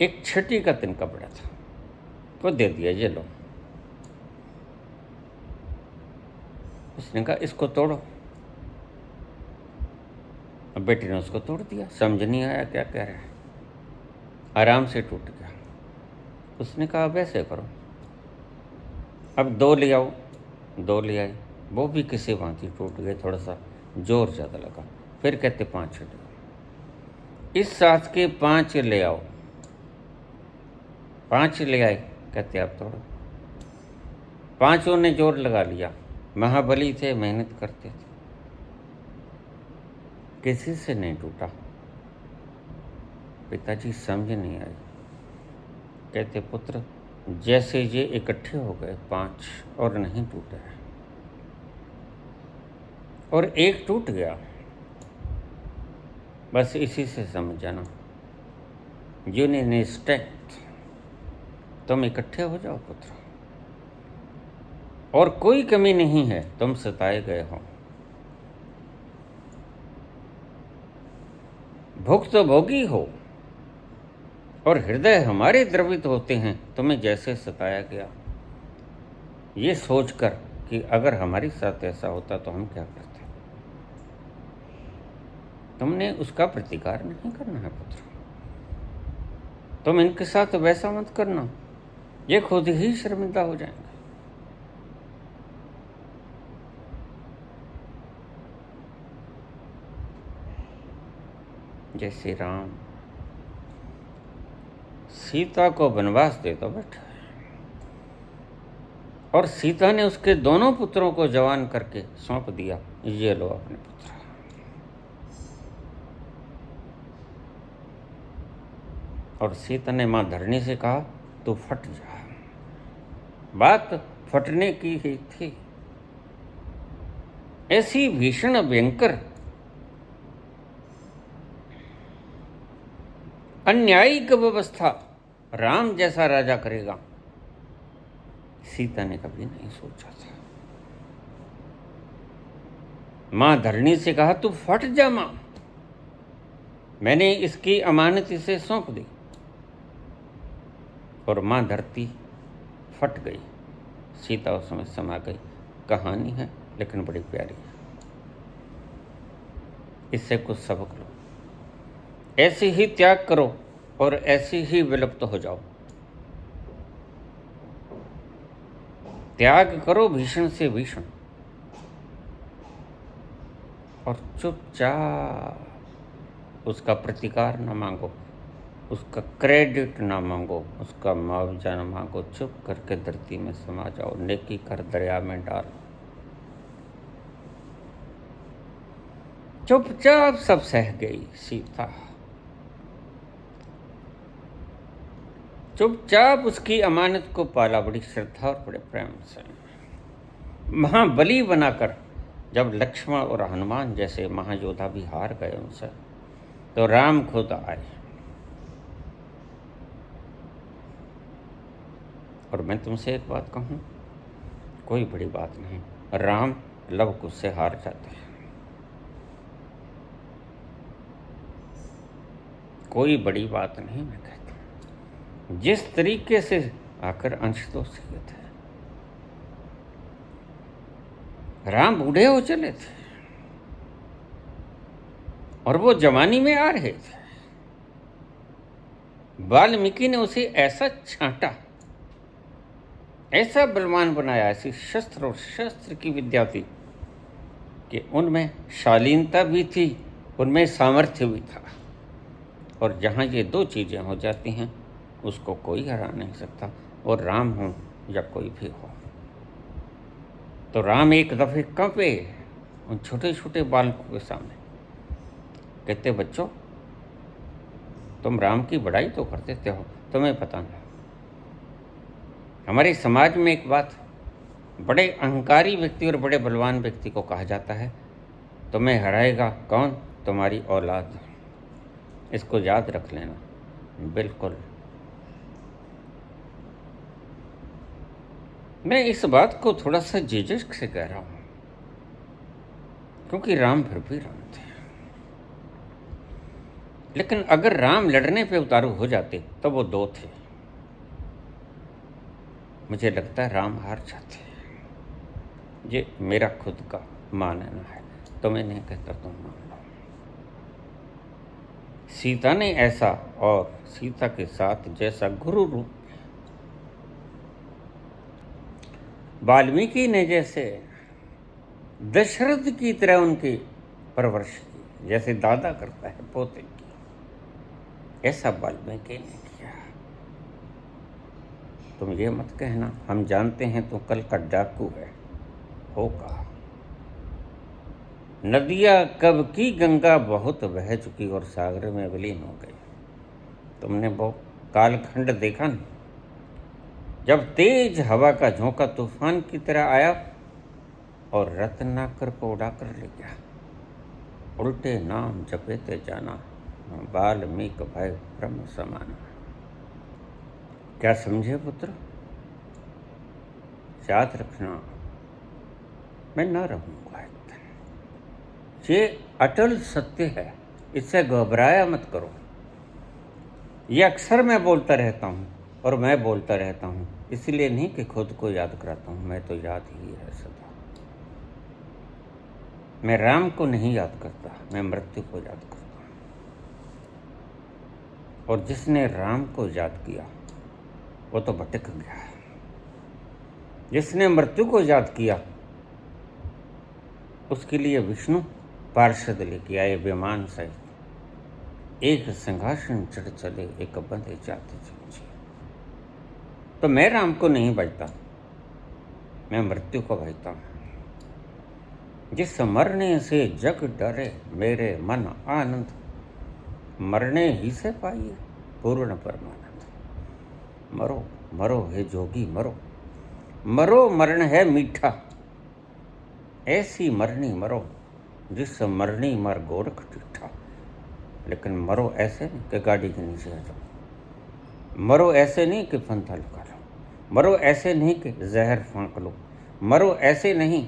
एक छठी का तिनका पड़ा था, वो दे दिया, ये लो। उसने कहा, इसको तोड़ो। अब बेटी ने उसको तोड़ दिया, समझ नहीं आया क्या कह रहा है, आराम से टूट गया। उसने कहा, अब ऐसे करो, अब 2 ले आओ। 2 ले आए, वो भी किसी भांति टूट गए, थोड़ा सा जोर ज़्यादा लगा। फिर कहते 5 ले आओ। इस साथ के 5 ले आओ। 5 ले आए, कहते आप तोड़ो। 5 ने जोर लगा लिया। महाबली थे, मेहनत करते थे, किसी से नहीं टूटा। पिताजी समझ नहीं आई। कहते, पुत्र जैसे ये इकट्ठे हो गए 5 और नहीं टूटे, और एक टूट गया, बस इसी से समझ जाना, यूनियन इज स्ट्रेंथ। तुम इकट्ठे हो जाओ पुत्र, और कोई कमी नहीं है, तुम सताए गए हो। भुक्त भोगी हो और हृदय हमारे द्रवित होते हैं, तुम्हें जैसे सताया गया। ये सोचकर कि अगर हमारे साथ ऐसा होता तो हम क्या करते। तुमने उसका प्रतिकार नहीं करना है पुत्र। तुम इनके साथ वैसा मत करना, ये खुद ही शर्मिंदा हो जाएंगे। जैसे राम सीता को वनवास दे तो बैठा है, और सीता ने उसके दोनों पुत्रों को जवान करके सौंप दिया, ये लो अपने पुत्र। और सीता ने मां धरणी से कहा, तू फट जा। बात फटने की ही थी। ऐसी भीषण भयंकर अन्यायिक व्यवस्था राम जैसा राजा करेगा, सीता ने कभी नहीं सोचा था। मां धरणी से कहा, तू फट जा मां, मैंने इसकी अमानत इसे सौंप दी। और माँ धरती फट गई, सीता उसमें समा गई। कहानी है लेकिन बड़ी प्यारी है, इससे कुछ सबक लो। ऐसे ही त्याग करो और ऐसे ही विलुप्त हो जाओ। त्याग करो भीषण से भीषण और चुपचाप उसका प्रतिकार न मांगो, उसका क्रेडिट ना मांगो, उसका मुआवजा न मांगो। चुप करके धरती में समा जाओ, नेकी कर दरिया में डाल। चुपचाप सब सह गई सीता, चुपचाप उसकी अमानत को पाला बड़ी श्रद्धा और बड़े प्रेम से। महाबली बनाकर जब लक्ष्मण और हनुमान जैसे महायोद्धा भी हार गए उनसे, तो राम खुद आए। और मैं तुमसे एक बात कहूं, कोई बड़ी बात नहीं, राम लव कुश से हार जाते हैं, कोई बड़ी बात नहीं। मैं कहता हूं जिस तरीके से आकर अंश तो सीखे थे, राम बूढ़े हो चले थे और वो जवानी में आ रहे थे। वाल्मीकि ने उसे ऐसा छांटा, ऐसा बलवान बनाया, ऐसी शस्त्र और शस्त्र की विद्या थी कि उनमें शालीनता भी थी, उनमें सामर्थ्य भी था। और जहाँ ये दो चीज़ें हो जाती हैं उसको कोई हरा नहीं सकता, और राम हो या कोई भी हो। तो राम एक दफ़े कंपे उन छोटे छोटे बालकों के सामने, कहते बच्चों तुम राम की बड़ाई तो कर देते हो, तुम्हें पता नहीं हमारे समाज में एक बात, बड़े अहंकारी व्यक्ति और बड़े बलवान व्यक्ति को कहा जाता है तुम्हें हराएगा कौन? तुम्हारी औलाद। इसको याद रख लेना। बिल्कुल, मैं इस बात को थोड़ा सा झिझक से कह रहा हूं, क्योंकि राम फिर भी राम थे। लेकिन अगर राम लड़ने पे उतारू हो जाते तो वो दो थे, मुझे लगता है राम हार जाते। ये मेरा खुद का मानना है, तो मैं नहीं कहता तुम मान लो। सीता ने ऐसा, और सीता के साथ जैसा गुरु रूप वाल्मीकि ने जैसे दशरथ की तरह उनकी परवरिश की, जैसे दादा करता है पोते की, ऐसा वाल्मीकि ने किया। तुम ये मत कहना हम जानते हैं तो कल का डाकू है, होगा। नदियाँ कब की गंगा बहुत बह चुकी और सागर में विलीन हो गई। तुमने वो कालखंड देखा न, जब तेज हवा का झोंका तूफान की तरह आया और रत्नाकर को उड़ाकर ले गया। उल्टे नाम जपेते जाना, वाल्मीकि भय ब्रह्म समाना। क्या समझे पुत्र? याद रखना, मैं न रहूँगा एक दिन। ये अटल सत्य है, इससे घबराया मत करो। ये अक्सर मैं बोलता रहता हूँ और मैं बोलता रहता हूँ, इसलिए नहीं कि खुद को याद कराता हूँ, मैं तो याद ही है सदा। मैं राम को नहीं याद करता, मैं मृत्यु को याद करता हूँ। और जिसने राम को याद किया वो तो भटक गया है। जिसने मृत्यु को याद किया उसके लिए विष्णु पार्षद लेके आए विमान सहित। एक सिंहासन चढ़ चले, एक बंधे जाते चले। तो मैं राम को नहीं भजता, मैं मृत्यु को भजता हूँ। जिस मरने से जग डरे मेरे मन आनंद, मरने ही से पाइए पूर्ण परमानंद। मरो मरो हे जोगी मरो, मरो मरण है मीठा। ऐसी मरनी मरो जिस मरनी मर गोरख डिठा। लेकिन मरो ऐसे नहीं कि गाड़ी के नीचे आ जाओ, मरो ऐसे नहीं कि फंथा लगा लो, मरो ऐसे नहीं कि जहर फाँक लो, मरो ऐसे नहीं,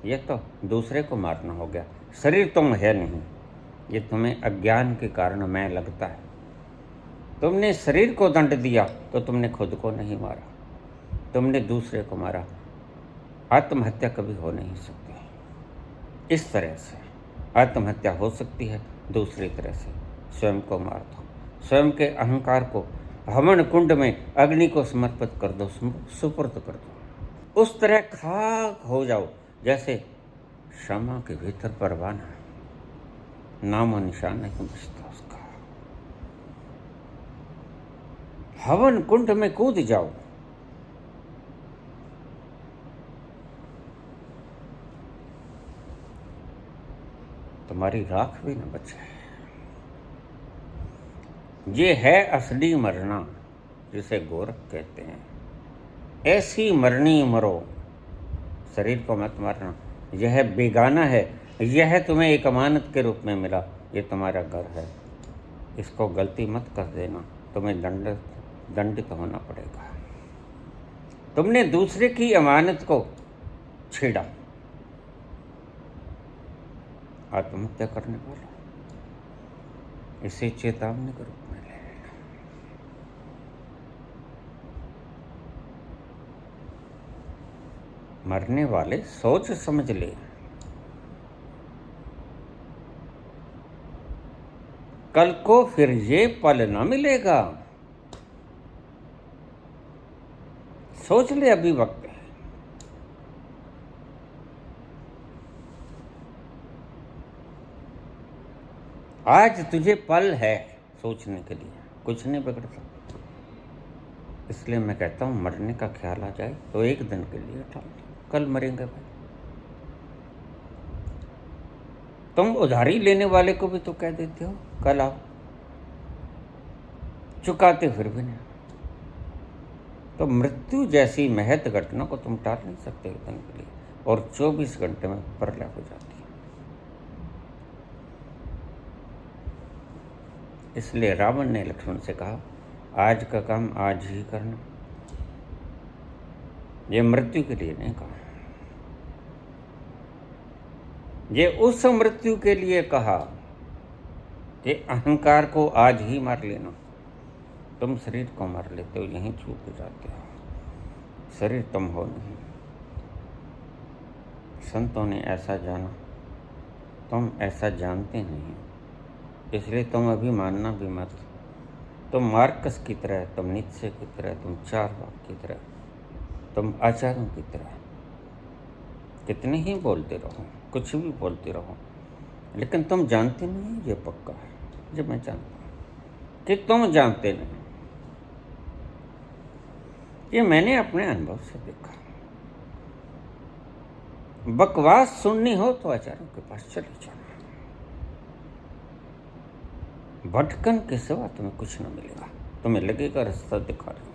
ये तो दूसरे को मारना हो गया। शरीर तुम है नहीं, ये तुम्हें अज्ञान के कारण मैं लगता है। तुमने शरीर को दंड दिया तो तुमने खुद को नहीं मारा, तुमने दूसरे को मारा। आत्महत्या कभी हो नहीं सकती। इस तरह से आत्महत्या हो सकती है, दूसरी तरह से स्वयं को मार दो, स्वयं के अहंकार को हवन कुंड में अग्नि को समर्पित कर दो, सुपुर्द कर दो। उस तरह खाक हो जाओ जैसे शमा के भीतर परवाना, नामो निशान नहीं बचता उसका। हवन कुंड में कूद जाओ। तुम्हारी राख भी न बचे। ये है असली मरना, जिसे गोरख कहते हैं। ऐसी मरनी मरो, शरीर को मत मारना। यह बेगाना है, यह तुम्हें एक अमानत के रूप में मिला, ये तुम्हारा घर है। इसको गलती मत कर देना, तुम्हें दंडित होना पड़ेगा। तुमने दूसरे की अमानत को छेड़ा, आत्महत्या करने वाला, इसे चेतावनी के रूप में ले लेना। मरने वाले सोच समझ ले। कल को फिर ये पल ना मिलेगा, सोच ले, अभी वक्त है। आज तुझे पल है सोचने के लिए, कुछ नहीं बिगड़ता। इसलिए मैं कहता हूं, मरने का ख्याल आ जाए तो एक दिन के लिए टाल दो, कल मरेंगे भाई। तुम उधारी लेने वाले को भी तो कह देते हो कल आओ, चुकाते फिर भी नहीं। तो मृत्यु जैसी महत्व घटना को तुम टाल नहीं सकते एक दिन के लिए, और 24 घंटे में प्रलय हो जाती है। इसलिए रावण ने लक्ष्मण से कहा, आज का काम आज ही करना। ये मृत्यु के लिए नहीं कहा, ये उस मृत्यु के लिए कहा कि अहंकार को आज ही मार लेना। तुम शरीर को मार लेते हो, यहीं चूक जाते हो। शरीर तुम हो नहीं। संतों ने ऐसा जाना, तुम ऐसा जानते नहीं, इसलिए तुम अभी मानना भी मत। तुम मार्कस की तरह, तुम नीत्शे की तरह, तुम चारवाक की तरह, तुम आचार्यों की तरह कितने ही बोलते रहो, कुछ भी बोलते रहो, लेकिन तुम जानते नहीं। ये पक्का है, ये मैं जानता हूँ कि तुम जानते नहीं। ये मैंने अपने अनुभव से देखा। बकवास सुननी हो तो आचार्यों के पास चले जाना। भटकन के सिवा तुम्हें कुछ न मिलेगा। तुम्हें लगेगा रास्ता दिखा रहे हो,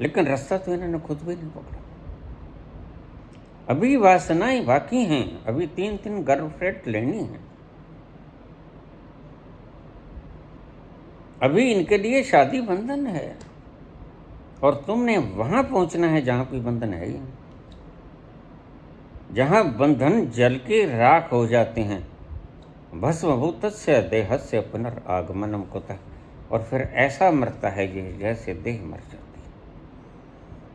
लेकिन रास्ता तो इन्होंने खुद भी नहीं पकड़ा। अभी वासनाएं बाकी हैं, अभी 3 गर्लफ्रेंड लेनी है, अभी इनके लिए शादी बंधन है, और तुमने वहां पहुंचना है जहां कोई बंधन है ही नहीं, जहां बंधन जल के राख हो जाते हैं। भस्मभूतस्य देहस्य पुनरागमनम कुतः, और फिर ऐसा मरता है ये जैसे देह मर जाती है,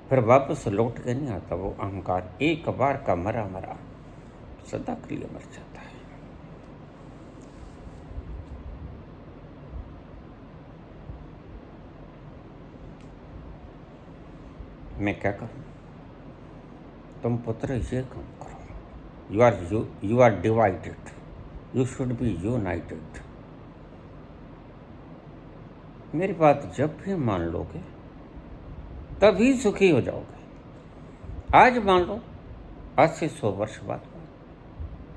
फिर वापस लौट के नहीं आता। वो अहंकार एक बार का मरा मरा सदा के लिए मर जाता है। मैं क्या करूं? तुम पुत्र ये काम करो। You are divided, you should be united. मेरी बात जब भी मान लोगे तभी सुखी हो जाओगे। आज मान लो, आज से 100 वर्ष बाद,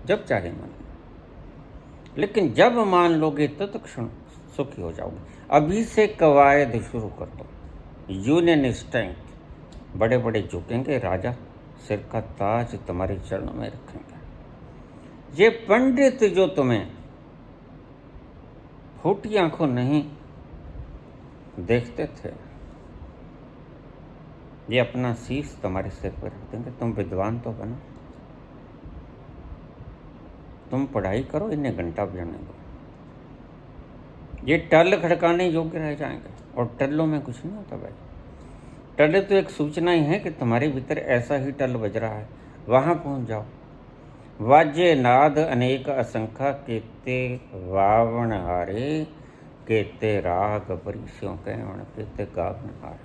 जब चाहे मान लो, लेकिन जब मान लोगे तत्क्षण सुखी हो जाओगे। अभी से कवायद शुरू कर दो। यूनियन स्ट्रेंथ, बड़े बड़े झुकेंगे राजा, सिर का ताज तुम्हारे चरणों में रखेंगे। ये पंडित जो तुम्हें फूटी आंखों नहीं देखते थे, ये अपना शीश तुम्हारे सिर पर रख देंगे। तुम विद्वान तो बनो, तुम पढ़ाई करो, इन्हें घंटा बजाने दो, ये टल खड़काने योग्य रह जाएंगे। और टल्लों में कुछ नहीं होता भाई। टल तो एक सूचना ही है कि तुम्हारे भीतर ऐसा ही टल बज रहा है, वहाँ पहुँच जाओ। वाज्य नाद अनेक असंख्या केते वावण हारे, केते राग परिस्यों कैवण केते गावन हारे।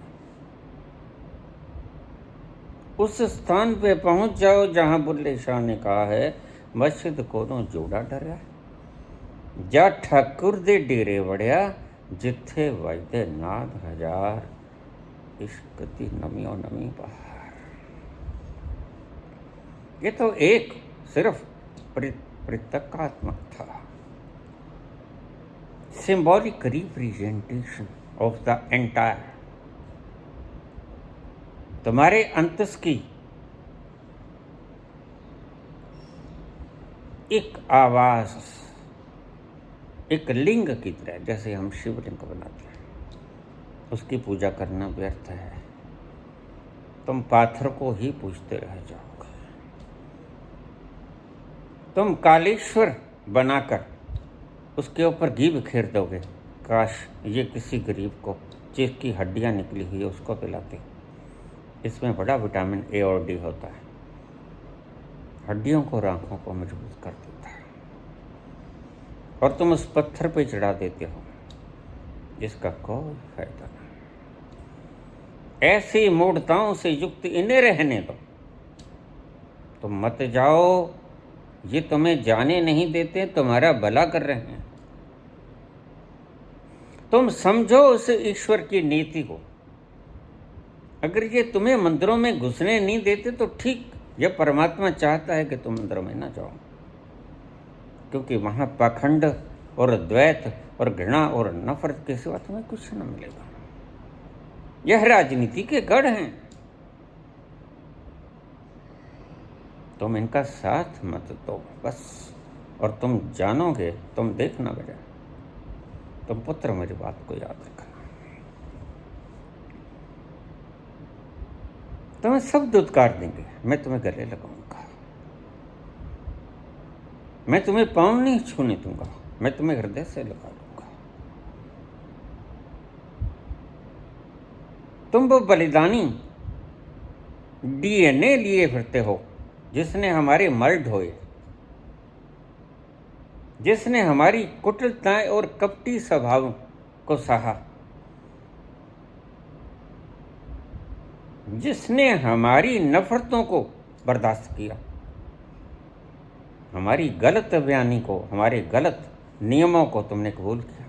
उस स्थान पे पहुंच जाओ जहां बुल्ले शाह ने कहा है, मस्जिद कोनो जोड़ा डरिया, जा ठाकुर दे डेरे वड़िया, जिथे वजदे नाद हजार, इश्क दी नमियों नमी बहार। ये तो एक सिर्फ प्रतीकात्मक था, symbolic representation of the entire. तुम्हारे अंतस की एक आवाज, एक लिंग की तरह, जैसे हम शिवलिंग बनाते हैं, उसकी पूजा करना व्यर्थ है। तुम पाथर को ही पूजते रह जाओगे। तुम कालेश्वर बनाकर उसके ऊपर घी बिखेर दोगे। काश ये किसी गरीब को जिसकी हड्डियां निकली हुई है उसको पिलाते। इसमें बड़ा विटामिन ए और डी होता है, हड्डियों को और आँखों को मजबूत कर देता है। और तुम उस पत्थर पे चढ़ा देते हो, इसका कोई फायदा नहीं। ऐसी मूढ़ताओं से युक्त इन्हें रहने दो। तुम मत जाओ, ये तुम्हें जाने नहीं देते, तुम्हारा भला कर रहे हैं। तुम समझो उस ईश्वर की नीति को। अगर ये तुम्हें मंदिरों में घुसने नहीं देते तो ठीक, यह परमात्मा चाहता है कि तुम मंदिरों में ना जाओ, क्योंकि वहां पाखंड और द्वैत और घृणा और नफरत के सिवा तुम्हें कुछ न मिलेगा। यह राजनीति के गढ़ हैं, तुम इनका साथ मत दो बस। और तुम जानोगे, तुम देखना बेटा, तुम पुत्र मेरी बात को याद रखना। तुम्हें सब दुत्कार देंगे, मैं तुम्हें गले लगाऊंगा, मैं तुम्हें पाँव नहीं छूने दूंगा, मैं तुम्हें हृदय से लगा लूंगा। तुम वो बलिदानी डीएनए लिए फिरते हो, जिसने हमारे मल ढोए, जिसने हमारी कुटिलताएं और कपटी स्वभावों को सहा, जिसने हमारी नफरतों को बर्दाश्त किया, हमारी गलत बयानी को, हमारे गलत नियमों को तुमने कबूल किया।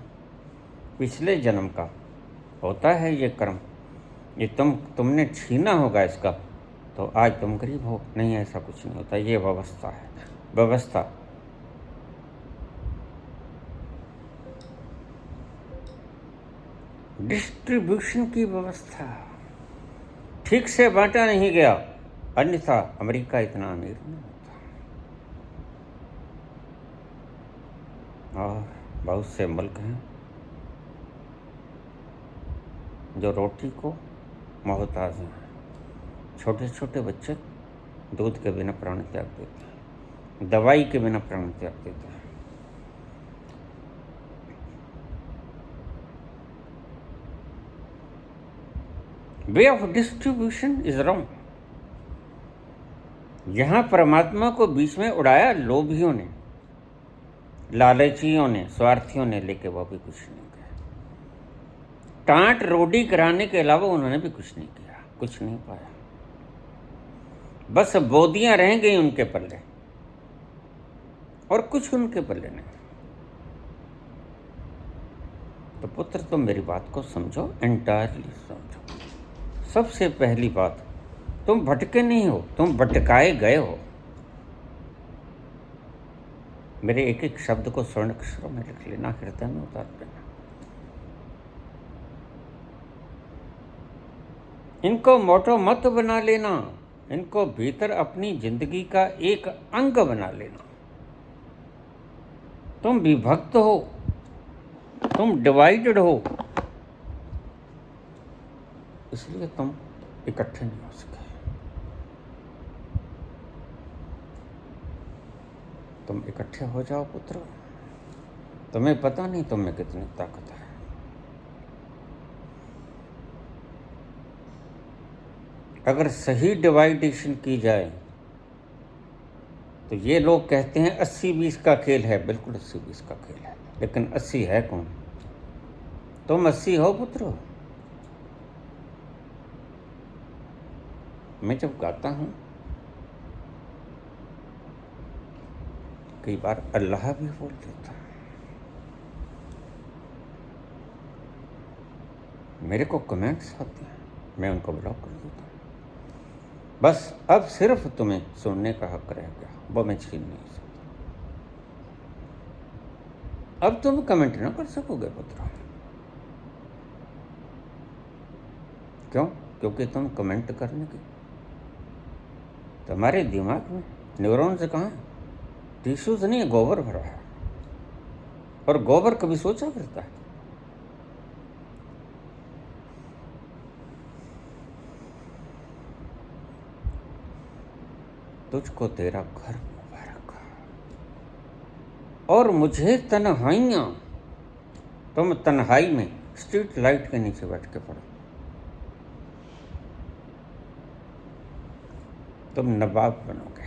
पिछले जन्म का होता है ये कर्म, ये तुमने छीना होगा इसका, तो आज तुम गरीब हो। नहीं, ऐसा कुछ नहीं होता, ये व्यवस्था है, व्यवस्था। डिस्ट्रीब्यूशन की व्यवस्था ठीक से बांटा नहीं गया, अन्यथा अमेरिका इतना अमीर नहीं होता। और बहुत से मुल्क हैं जो रोटी को मोहताज हैं। छोटे छोटे बच्चे दूध के बिना प्राण त्याग देते हैं, दवाई के बिना प्राण त्याग देते हैं। Way of distribution is wrong. यहां परमात्मा को बीच में उड़ाया लोभियों ने, लालचियों ने, स्वार्थियों ने, लेके वो भी कुछ नहीं किया। टांट रोडी कराने के अलावा उन्होंने भी कुछ नहीं किया, कुछ नहीं पाया। बस बोदियां रह गई उनके पल्ले, और कुछ उनके पल्ले नहीं। तो पुत्र, तुम मेरी बात को समझो, एंटायरली समझो। सबसे पहली बात, तुम भटके नहीं हो, तुम भटकाए गए हो। मेरे एक एक शब्द को स्वर्ण अक्षरों में लिख लेना, हृदय में उतार देना। इनको मोटो मत बना लेना, इनको भीतर अपनी जिंदगी का एक अंग बना लेना। तुम विभक्त हो, तुम डिवाइडेड हो, इसलिए तुम इकट्ठे नहीं हो सके। तुम इकट्ठे हो जाओ पुत्र, तुम्हें पता नहीं तुम में कितनी ताकत है। अगर सही डिवाइडेशन की जाए तो ये लोग कहते हैं 80-20 का खेल है। बिल्कुल 80-20 का खेल है, लेकिन 80 है कौन? तुम 80 हो पुत्र। मैं जब गाता हूं कई बार अल्लाह भी बोल देता, मेरे को कमेंट्स आते हैं, मैं उनको ब्लॉक कर देता हूँ। बस अब सिर्फ तुम्हें सुनने का हक रह गया, वो मैं छीन नहीं सकता। अब तुम कमेंट ना कर सकोगे पुत्र। क्यों? क्योंकि तुम कमेंट करने की, तुम्हारे दिमाग में न्यूरॉन्स कहाँ है? टिश्यूज नहीं, गोबर भरा है। और गोबर कभी सोचा करता है? तुझको तेरा घर मुबारक और मुझे तन्हाइयां। तुम तन्हाई में स्ट्रीट लाइट के नीचे बैठ के पढ़ो, तुम नवाब बनोगे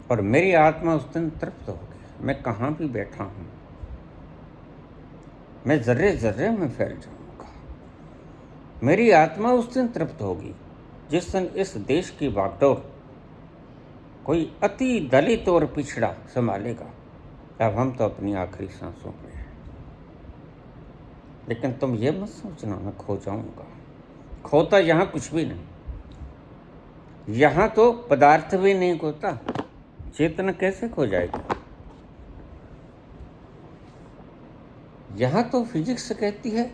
और मेरी आत्मा उस दिन तृप्त होगी। मैं कहाँ भी बैठा हूँ, मैं जर्रे जर्रे में फैल जाऊंगा। मेरी आत्मा उस दिन तृप्त होगी जिस दिन इस देश की बागडोर कोई अति दलित और पिछड़ा संभालेगा। अब हम तो अपनी आखिरी सांसों पे हैं, लेकिन तुम ये मत सोचना मैं खो जाऊंगा। खोता यहाँ कुछ भी नहीं। यहाँ तो पदार्थ भी नहीं खोता, चेतना कैसे खो जाएगी? यहाँ तो फिजिक्स कहती है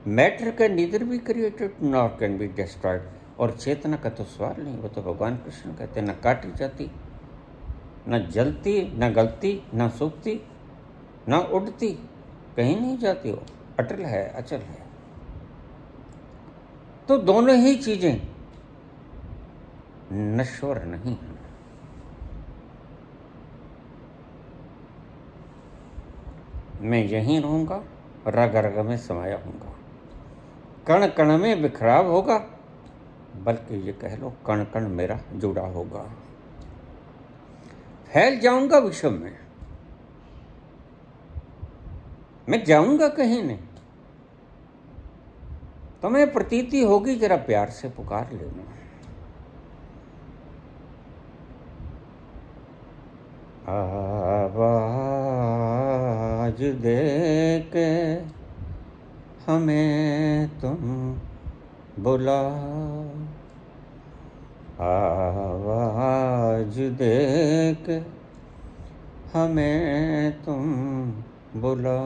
matter can neither be created nor can be destroyed. और चेतना का तो सवाल नहीं, वो तो भगवान कृष्ण कहते हैं, न काटी जाती, न जलती, न गलती, न सूखती, न उड़ती, कहीं नहीं जाती, हो अटल है, अचल है। तो दोनों ही चीजें नश्वर नहीं है। मैं यहीं रहूंगा, रग रग में समाया हूंगा, कण कण में बिखराव होगा, बल्कि ये कह लो कण कण मेरा जुड़ा होगा। फैल जाऊंगा विश्व में, मैं जाऊंगा कहीं नहीं। तुम्हें प्रतीति होगी, जरा प्यार से पुकार लेना। आवाज दे के हमें तुम बुला, आवाज दे के हमें तुम बुला।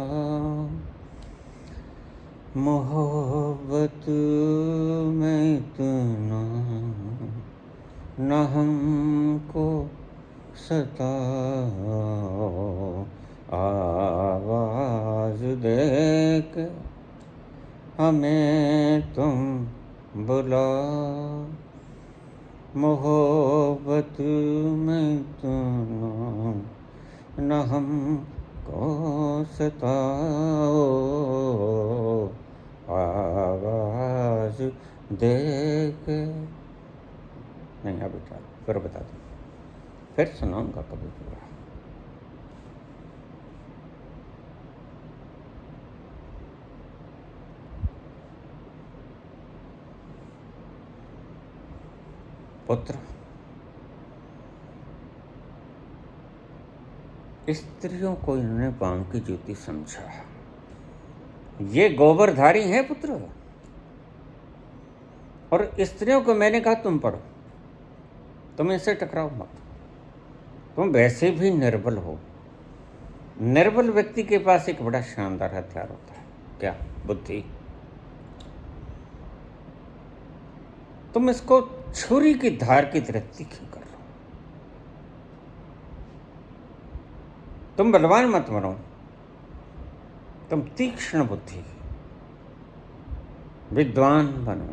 मोहब्बत में इतना न हमको सताओ, आवाज दे के हमें तुम बुला। मोहब्बत में इतना न हमको सताओ, आवाज दे के। नहीं अब फिर बता दूँ, फिर सुनाऊंगा कभी पूरा। पुत्र, स्त्रियों को इन्होंने बांग की ज्योति समझा। ये गोबरधारी हैं पुत्र, और स्त्रियों को मैंने कहा तुम पढ़ो, तुम इनसे टकराओ मत। तुम वैसे भी निर्बल हो। निर्बल व्यक्ति के पास एक बड़ा शानदार हथियार होता है, क्या? बुद्धि। तुम इसको छुरी की धार की तरह तीखी कर लो। तुम बलवान मत बनो, तुम तीक्ष्ण बुद्धि विद्वान बनो,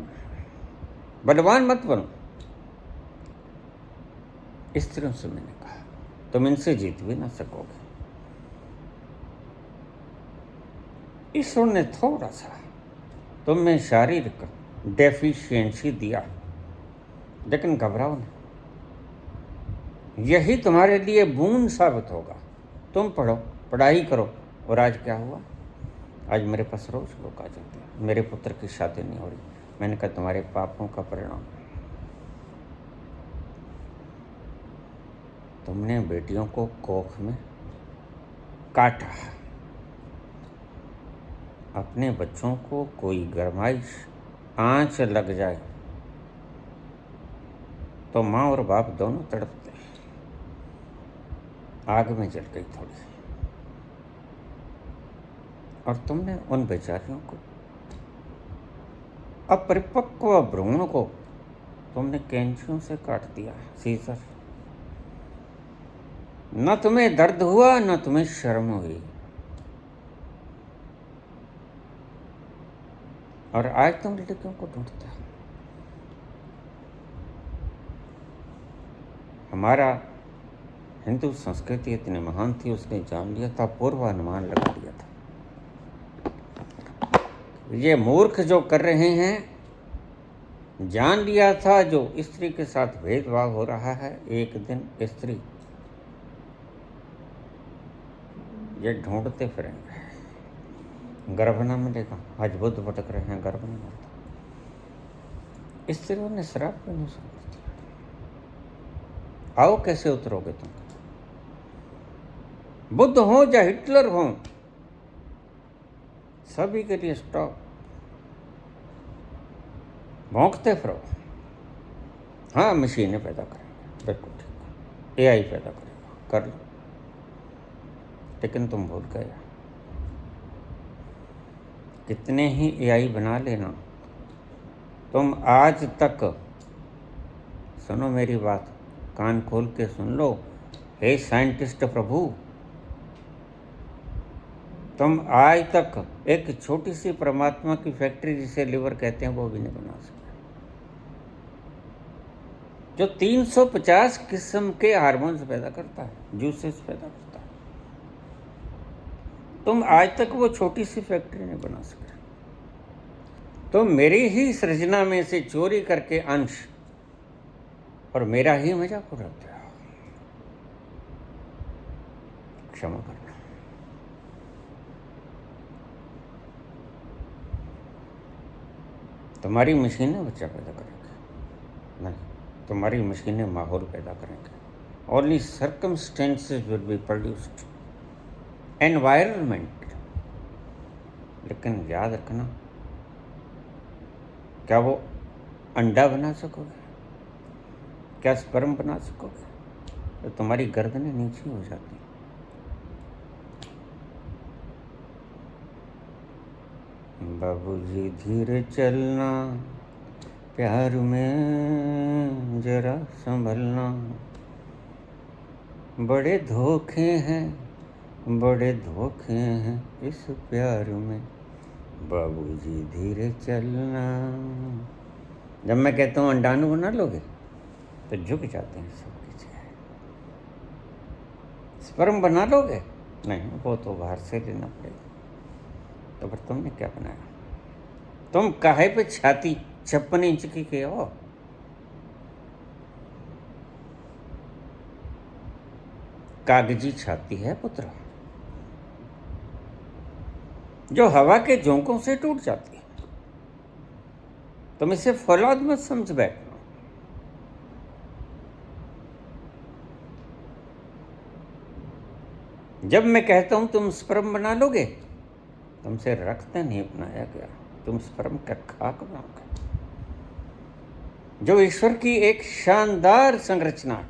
बलवान मत बनो। स्त्रियों से मैंने कहा तुम इनसे जीत भी ना सकोगे। ईश्वर ने थोड़ा सा तुम में शारीरिक डेफिशिएंसी दिया, लेकिन घबराओ नहीं, यही तुम्हारे लिए बूंद साबित होगा। तुम पढ़ो, पढ़ाई करो। और आज क्या हुआ, आज मेरे पास रोज लोग आ जाते हैं, मेरे पुत्र की शादी नहीं हो रही। मैंने कहा तुम्हारे पापों का परिणाम, तुमने बेटियों को कोख में काटा। अपने बच्चों को कोई गरमाइश आंच लग जाए तो माँ और बाप दोनों तड़पते हैं। आग में जल गई थोड़ी, और तुमने उन बेचारियों को, अपरिपक्व भ्रूण को तुमने कैंचियों से काट दिया। सीजर, न तुम्हें दर्द हुआ, न तुम्हें शर्म हुई, और आज तुम लड़कियों को ढूंढते हो। हमारा हिंदू संस्कृति इतनी महान थी, उसने जान लिया था, पूर्वानुमान लगा लिया था। ये मूर्ख जो कर रहे हैं, जान लिया था जो स्त्री के साथ भेदभाव हो रहा है, एक दिन स्त्री ये ढूंढते फिरेंगे, गर्भ न मिलेगा। आज बुद्ध भटक रहे हैं, गर्भ नहीं मिलता। स्त्रियों ने शराब पीना शुरू कर दिया। आओ, कैसे उतरोगे तुम? बुद्ध हो या हिटलर हो, सभी के लिए स्टॉप। भौंकते फिरो। हाँ, मशीनें पैदा करेंगे, बिल्कुल ठीक, AI पैदा करेगा, कर लो। लेकिन तुम भूल गए, कितने ही AI बना लेना, तुम आज तक, सुनो मेरी बात, कान खोल के सुन लो, हे साइंटिस्ट प्रभु, तुम आज तक एक छोटी सी परमात्मा की फैक्ट्री जिसे लिवर कहते हैं वो भी नहीं बना सकते, जो 350 किस्म के हार्मोन्स पैदा करता है, जूसेस पैदा करता है। तुम आज तक वो छोटी सी फैक्ट्री नहीं बना सकते। तुम मेरी ही सृजना में से चोरी करके अंश और मेरा ही मजाक उड़ाते हो। क्षमा करना। तुम्हारी मशीनें बच्चा पैदा करेंगे नहीं, तुम्हारी मशीनें माहौल पैदा करेंगे। Only circumstances will be produced, environment. लेकिन याद रखना, क्या वो अंडा बना सकोगे? क्या स्पर्म बना सकोगे? तो तुम्हारी गर्दनें नीचे हो जाती। बाबूजी धीरे चलना, प्यार में जरा संभलना, बड़े धोखे हैं, बड़े धोखे हैं इस प्यार में, बाबूजी धीरे चलना। जब मैं कहता हूँ अंडाणु बना लोगे तो झुक जाते हैं सबकी चेहरे। स्पर्म बना लोगे? नहीं, वो तो बाहर से लेना पड़ेगा। तो फिर तुमने क्या बनाया? तुम काहे पे छाती 56 इंच की के हो? कागजी छाती है पुत्र, जो हवा के झोंकों से टूट जाती है। तुम इसे फौलाद मत समझ बैठना। जब मैं कहता हूं तुम स्पर्म बना लोगे, तुमसे रक्त नहीं बनाया गया, तुम स्पर्म का खाक बनाओगे, जो ईश्वर की एक शानदार संरचना है,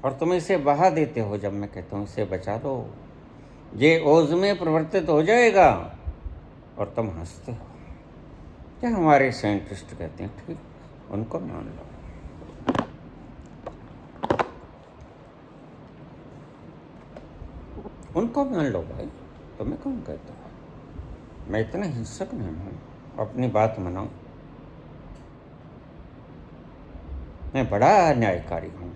और तुम इसे बहा देते हो। जब मैं कहता हूं इसे बचा लो, ये ओज में परिवर्तित हो जाएगा, और तुम हंसते हो। क्या हमारे साइंटिस्ट कहते हैं, ठीक, उनको मान लो। उनको मान लो भाई, तुम्हें कौन कहता है? मैं इतना हिंसक नहीं हूँ, अपनी बात मनाओ। मैं बड़ा न्यायकारी हूँ,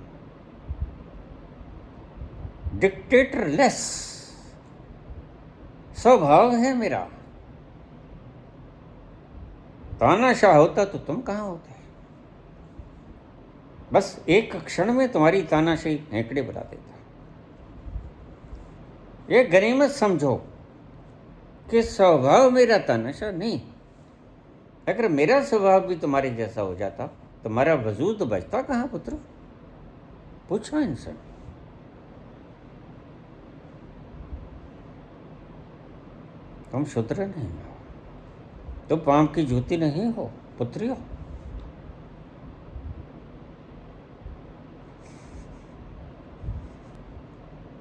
डिक्टेटरलेस, स्वभाव है मेरा। तानाशाह होता तो तुम कहाँ होते? बस एक क्षण में तुम्हारी तानाशाही हेंकड़े बना देता। ये गनीमत समझो कि स्वभाव मेरा तानाशाह नहीं। अगर मेरा स्वभाव भी तुम्हारे जैसा हो जाता, तुम्हारा वजूद बचता कहाँ पुत्र? पूछो इनसे। तुम शूद्र नहीं हो, तुम पांव की जूती नहीं हो, पुत्री हो।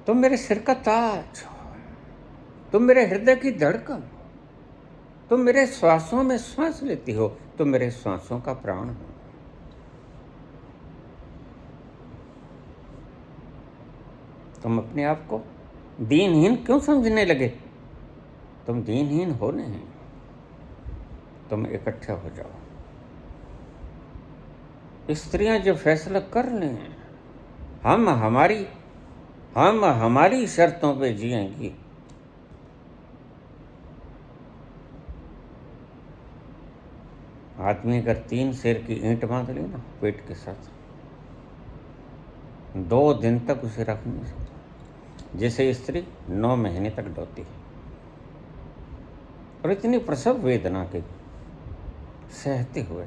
तुम मेरे सिर का ताज हो, तुम मेरे हृदय की धड़कन हो, तुम मेरे श्वासों में श्वास लेती हो, तुम मेरे श्वासों का प्राण हो। तुम अपने आप को दीनहीन क्यों समझने लगे? तुम दीनहीन हो नहीं, तुम इकट्ठे हो जाओ। स्त्रियां जो फैसला कर लें, हम हमारी शर्तों पे जिएंगी। आदमी अगर 3 शेर की ईंट बांध ली ना पेट के साथ, 2 दिन तक उसे रख नहीं सकता, जैसे स्त्री 9 महीने तक डोती है। और इतनी प्रसव वेदना के सहते हुए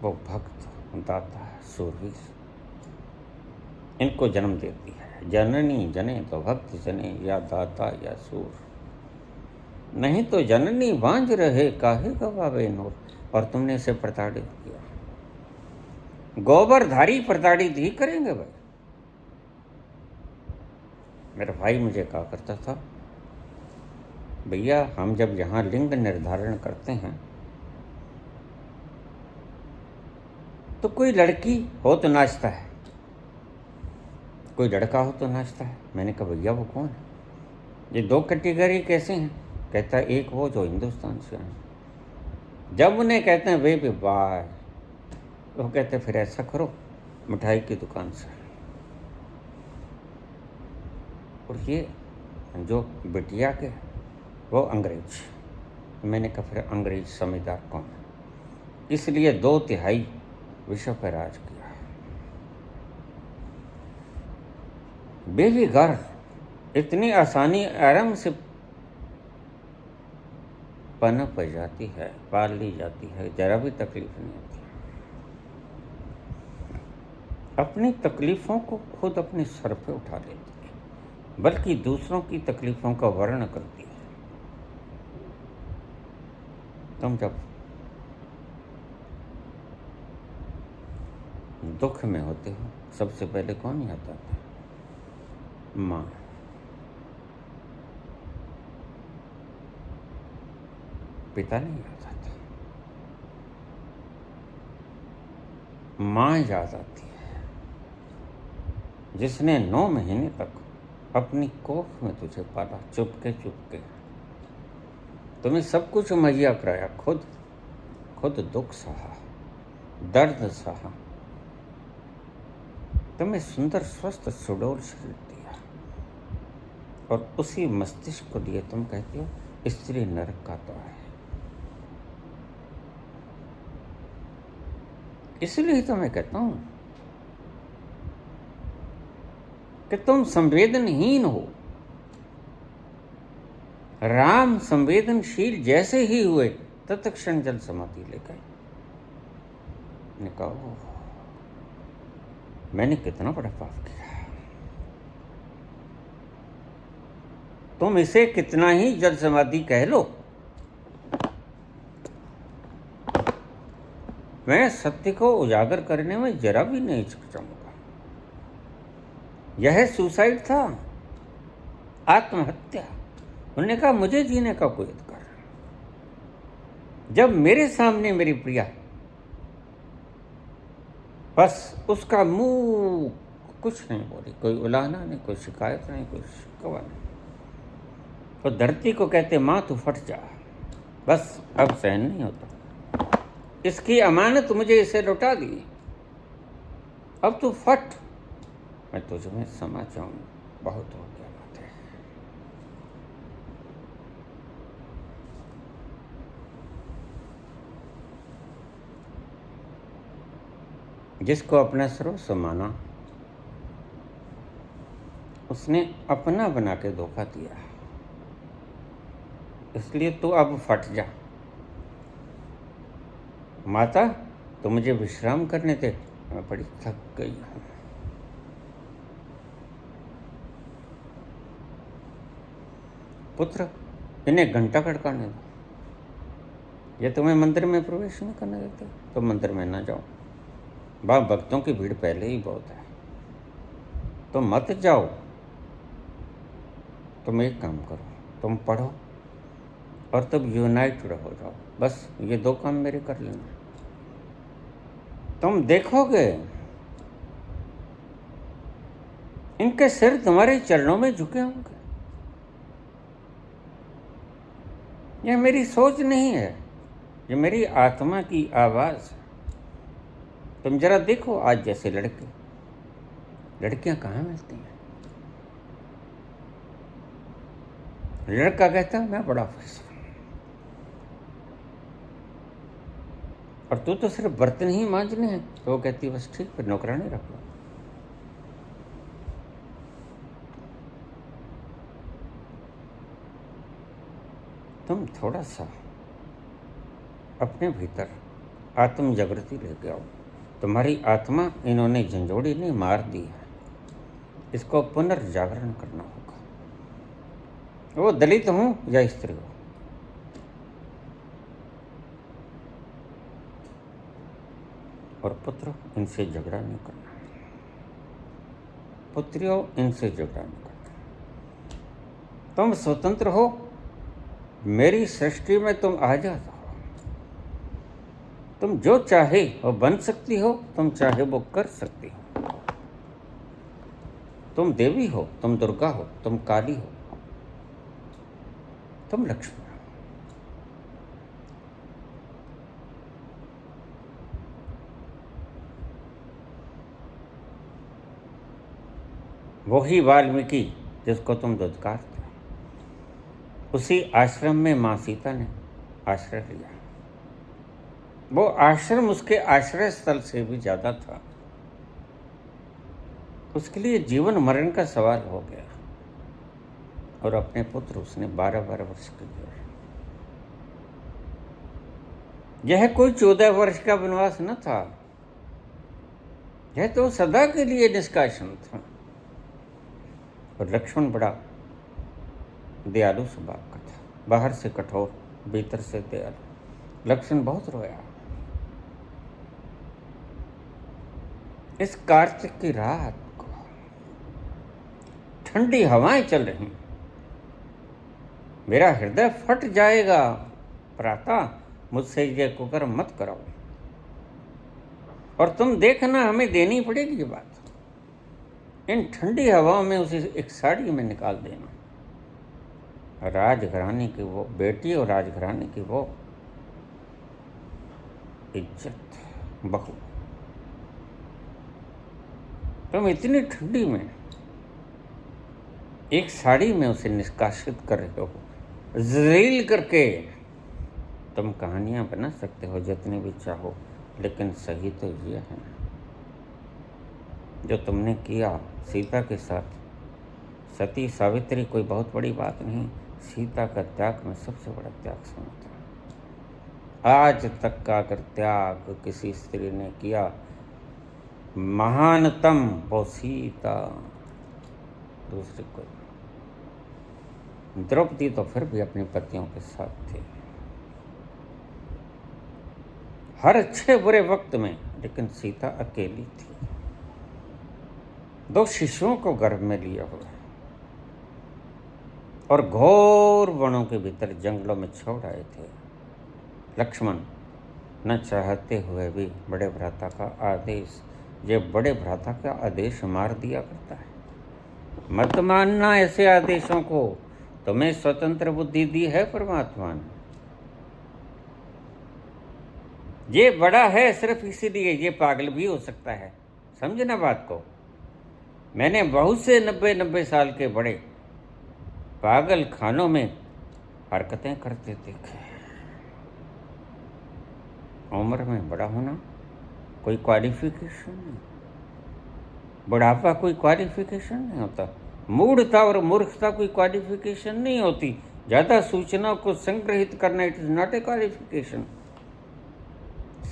वो भक्त, दाता, शूरवीर इनको जन्म देती है। जननी जने तो भक्त जने, या दाता या शूर, नहीं तो जननी बांझ रहे काहे गवावे नूर। और तुमने इसे प्रताड़ित किया। गोबरधारी प्रताड़ित ही करेंगे भाई। मेरा भाई मुझे कहा करता था, भैया हम जब यहाँ लिंग निर्धारण करते हैं तो कोई लड़की हो तो नाचता है, कोई लड़का हो तो नाचता है। मैंने कहा भैया वो कौन है? ये 2 कैटेगरी कैसे हैं? कहता है एक वो जो हिंदुस्तान से हैं, जब उन्हें कहते हैं वे विवाह, तो कहते हैं फिर ऐसा करो मिठाई की दुकान से। और ये जो बिटिया के वो अंग्रेज। मैंने कहा फिर अंग्रेज समझदार कौन है? इसलिए 2/3 विश्व पर राज किया। बेबी गर्ल इतनी आसानी आराम से पनप जाती है, पाल ली जाती है, जरा भी तकलीफ नहीं होती। अपनी तकलीफों को खुद अपने सर पे उठा लेती है, बल्कि दूसरों की तकलीफों का वर्णन करती है। तुम जब दुख में होते हो सबसे पहले कौन याद आता है? माँ। पिता नहीं याद आता, माँ याद आती है, जिसने 9 महीने तक अपनी कोख में तुझे पाला, चुपके चुपके तुम्हें सब कुछ मुहैया कराया, खुद दुख सहा, दर्द सहा, तुम्हें सुंदर स्वस्थ सुडौल शरीर दिया, और उसी मस्तिष्क को लिए तुम कहते हो स्त्री नरक का द्वार है। इसलिए तो मैं कहता हूं कि तुम संवेदनहीन हो। राम संवेदनशील जैसे ही हुए तत्क्षण जल समाधि ले गए। ने कहा मैंने कितना बड़ा पाप किया। तुम इसे कितना ही जल समाधि कह लो, मैं सत्य को उजागर करने में जरा भी नहीं हिचकिचाऊंगा। यह सुसाइड था, आत्महत्या। उन्होंने कहा मुझे जीने का कोई अधिकार नहीं। जब मेरे सामने मेरी प्रिया, बस उसका मुंह कुछ नहीं बोली, कोई उलाहना नहीं, कोई शिकायत नहीं, कोई शिकवा नहीं, तो धरती को कहते माँ तू फट जा, बस अब सहन नहीं होता, इसकी अमानत मुझे इसे लौटा दी, अब तू फट, मैं तुझ में समा जाऊं, बहुत हो गया बात है। जिसको अपना सर्वस्व माना उसने अपना बना के धोखा दिया। इसलिए तू अब फट जा। माता, तो मुझे विश्राम करने दे, मैं बड़ी थक गई हूँ। पुत्र, इन्हें घंटा खड़काने दो। ये तुम्हें मंदिर में प्रवेश नहीं करने देते तो मंदिर में ना जाओ। वहाँ भक्तों की भीड़ पहले ही बहुत है, तो मत जाओ। तुम एक काम करो, तुम पढ़ो और तब यूनाइटेड हो जाओ। बस ये 2 काम मेरे कर लेना। तुम देखोगे इनके सिर तुम्हारे चरणों में झुके होंगे। यह मेरी सोच नहीं है, ये मेरी आत्मा की आवाज है। तुम जरा देखो, आज जैसे लड़कियां कहाँ मिलती हैं। लड़का कहता है मैं बड़ा खुश हूं, और तू तो सिर्फ बर्तन ही मांजने हैं। तो वो कहती है बस ठीक, फिर नौकरानी रख लो। तुम थोड़ा सा अपने भीतर आत्म जागृति लेके आओ। तुम्हारी आत्मा इन्होंने झंझोड़ी नहीं मार दी है, इसको पुनर्जागरण करना होगा। वो दलित हो या स्त्री हो। और पुत्र, इनसे झगड़ा नहीं करना। पुत्रियों, इनसे झगड़ा नहीं करना। तुम स्वतंत्र हो, मेरी सृष्टि में तुम आजाद हो। तुम जो चाहे वो बन सकती हो, तुम चाहे वो कर सकती हो। तुम देवी हो, तुम दुर्गा हो, तुम काली हो, तुम लक्ष्मी हो। वही वाल्मीकि जिसको तुम दुत्कारते, उसी आश्रम में मां सीता ने आश्रय लिया। वो आश्रम उसके आश्रय स्थल से भी ज्यादा था। उसके लिए जीवन मरण का सवाल हो गया। और अपने पुत्र उसने 12-12 वर्ष के दिए। यह कोई 14 वर्ष का वनवास न था, यह तो सदा के लिए निष्कासन था। और लक्ष्मण बड़ा दयालु स्वभाव का था, बाहर से कठोर, भीतर से दयालु। लक्ष्मण बहुत रोया। इस कार्तिक की रात को ठंडी हवाएं चल रही, मेरा हृदय फट जाएगा। प्रातः मुझसे ये कुकर्म मत कराओ, और तुम देखना हमें देनी पड़ेगी ये बात। इन ठंडी हवाओं में उसे एक साड़ी में निकाल देना। राजघराने की वो बेटी और राजघराने की वो इज्जत बहू, तुम इतनी ठंडी में एक साड़ी में उसे निष्कासित कर रहे हो। जलील करके तुम कहानियां बना सकते हो जितनी भी चाहो, लेकिन सही तो ये है जो तुमने किया सीता के साथ। सती सावित्री कोई बहुत बड़ी बात नहीं, सीता का त्याग में सबसे बड़ा त्याग समझता। आज तक का अगर त्याग किसी स्त्री ने किया, महानतम वो सीता, दूसरी कोई। द्रौपदी तो फिर भी अपनी पतियों के साथ थी हर अच्छे बुरे वक्त में, लेकिन सीता अकेली थी। 2 शिशुओं को गर्भ में लिया हुआ और घोर वनों के भीतर जंगलों में छोड़ आए थे। लक्ष्मण न चाहते हुए भी बड़े भ्राता का आदेश, ये बड़े भ्राता का आदेश मार दिया करता है। मत मानना ऐसे आदेशों को, तुम्हें स्वतंत्र बुद्धि दी है परमात्मा ने। ये बड़ा है सिर्फ इसीलिए, ये पागल भी हो सकता है। समझना बात को। मैंने बहुत से 90-90 साल के बड़े पागल खानों में हरकतें करते देखे। उम्र में बड़ा होना कोई क्वालिफिकेशन नहीं, बुढ़ापा कोई क्वालिफिकेशन नहीं होता, मूढ़ता और मूर्खता कोई क्वालिफिकेशन नहीं होती, ज़्यादा सूचनाओं को संग्रहित करना it is not a qualification,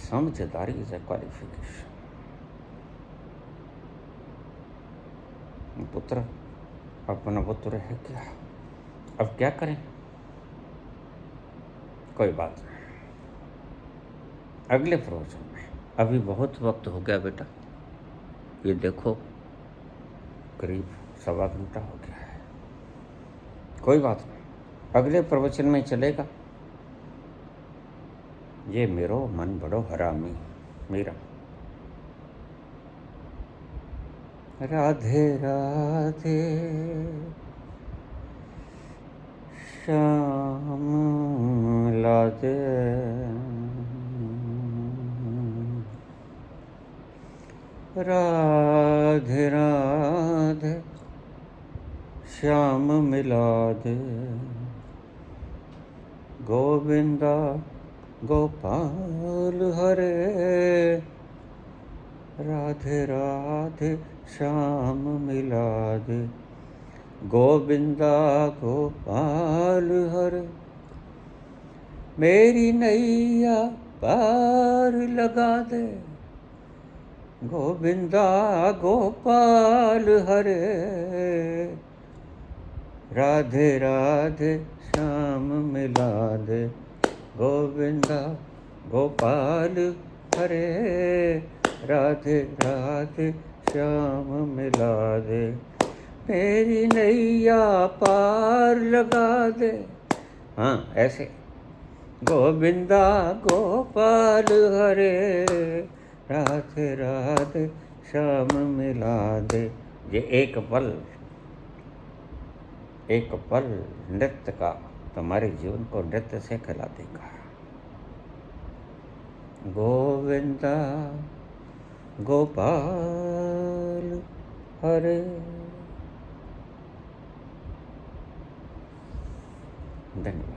समझदारी इज ए क्वालिफिकेशन। पुत्र अपना पुत्र है क्या, अब क्या करें, कोई बात नहीं, अगले प्रवचन में। अभी बहुत वक्त हो गया बेटा, ये देखो करीब 1.25 घंटा हो गया है, कोई बात नहीं, अगले प्रवचन में चलेगा। ये मेरो मन बड़ो हरामी मेरा। राधे राधे श्याम लादे, राधे राधे श्याम मिला दे, गोविंदा गोपाल हरे, राधे राधे श्याम मिला दे, गोविंदा गोपाल हरे, मेरी नैया पार लगा दे, गोविंदा गोपाल हरे, राधे राधे श्याम मिला दे, गोविंदा गोपाल हरे, राधे राधे श्याम मिला दे, मेरी नैया पार लगा दे। हाँ ऐसे, गोविंदा गोपाल हरे, राधे राधे श्याम मिला दे। ये एक पल नृत्य का तुम्हारे जीवन को नृत्य से खिला देगा। गोविंदा गोपाल हरे। धन्यवाद।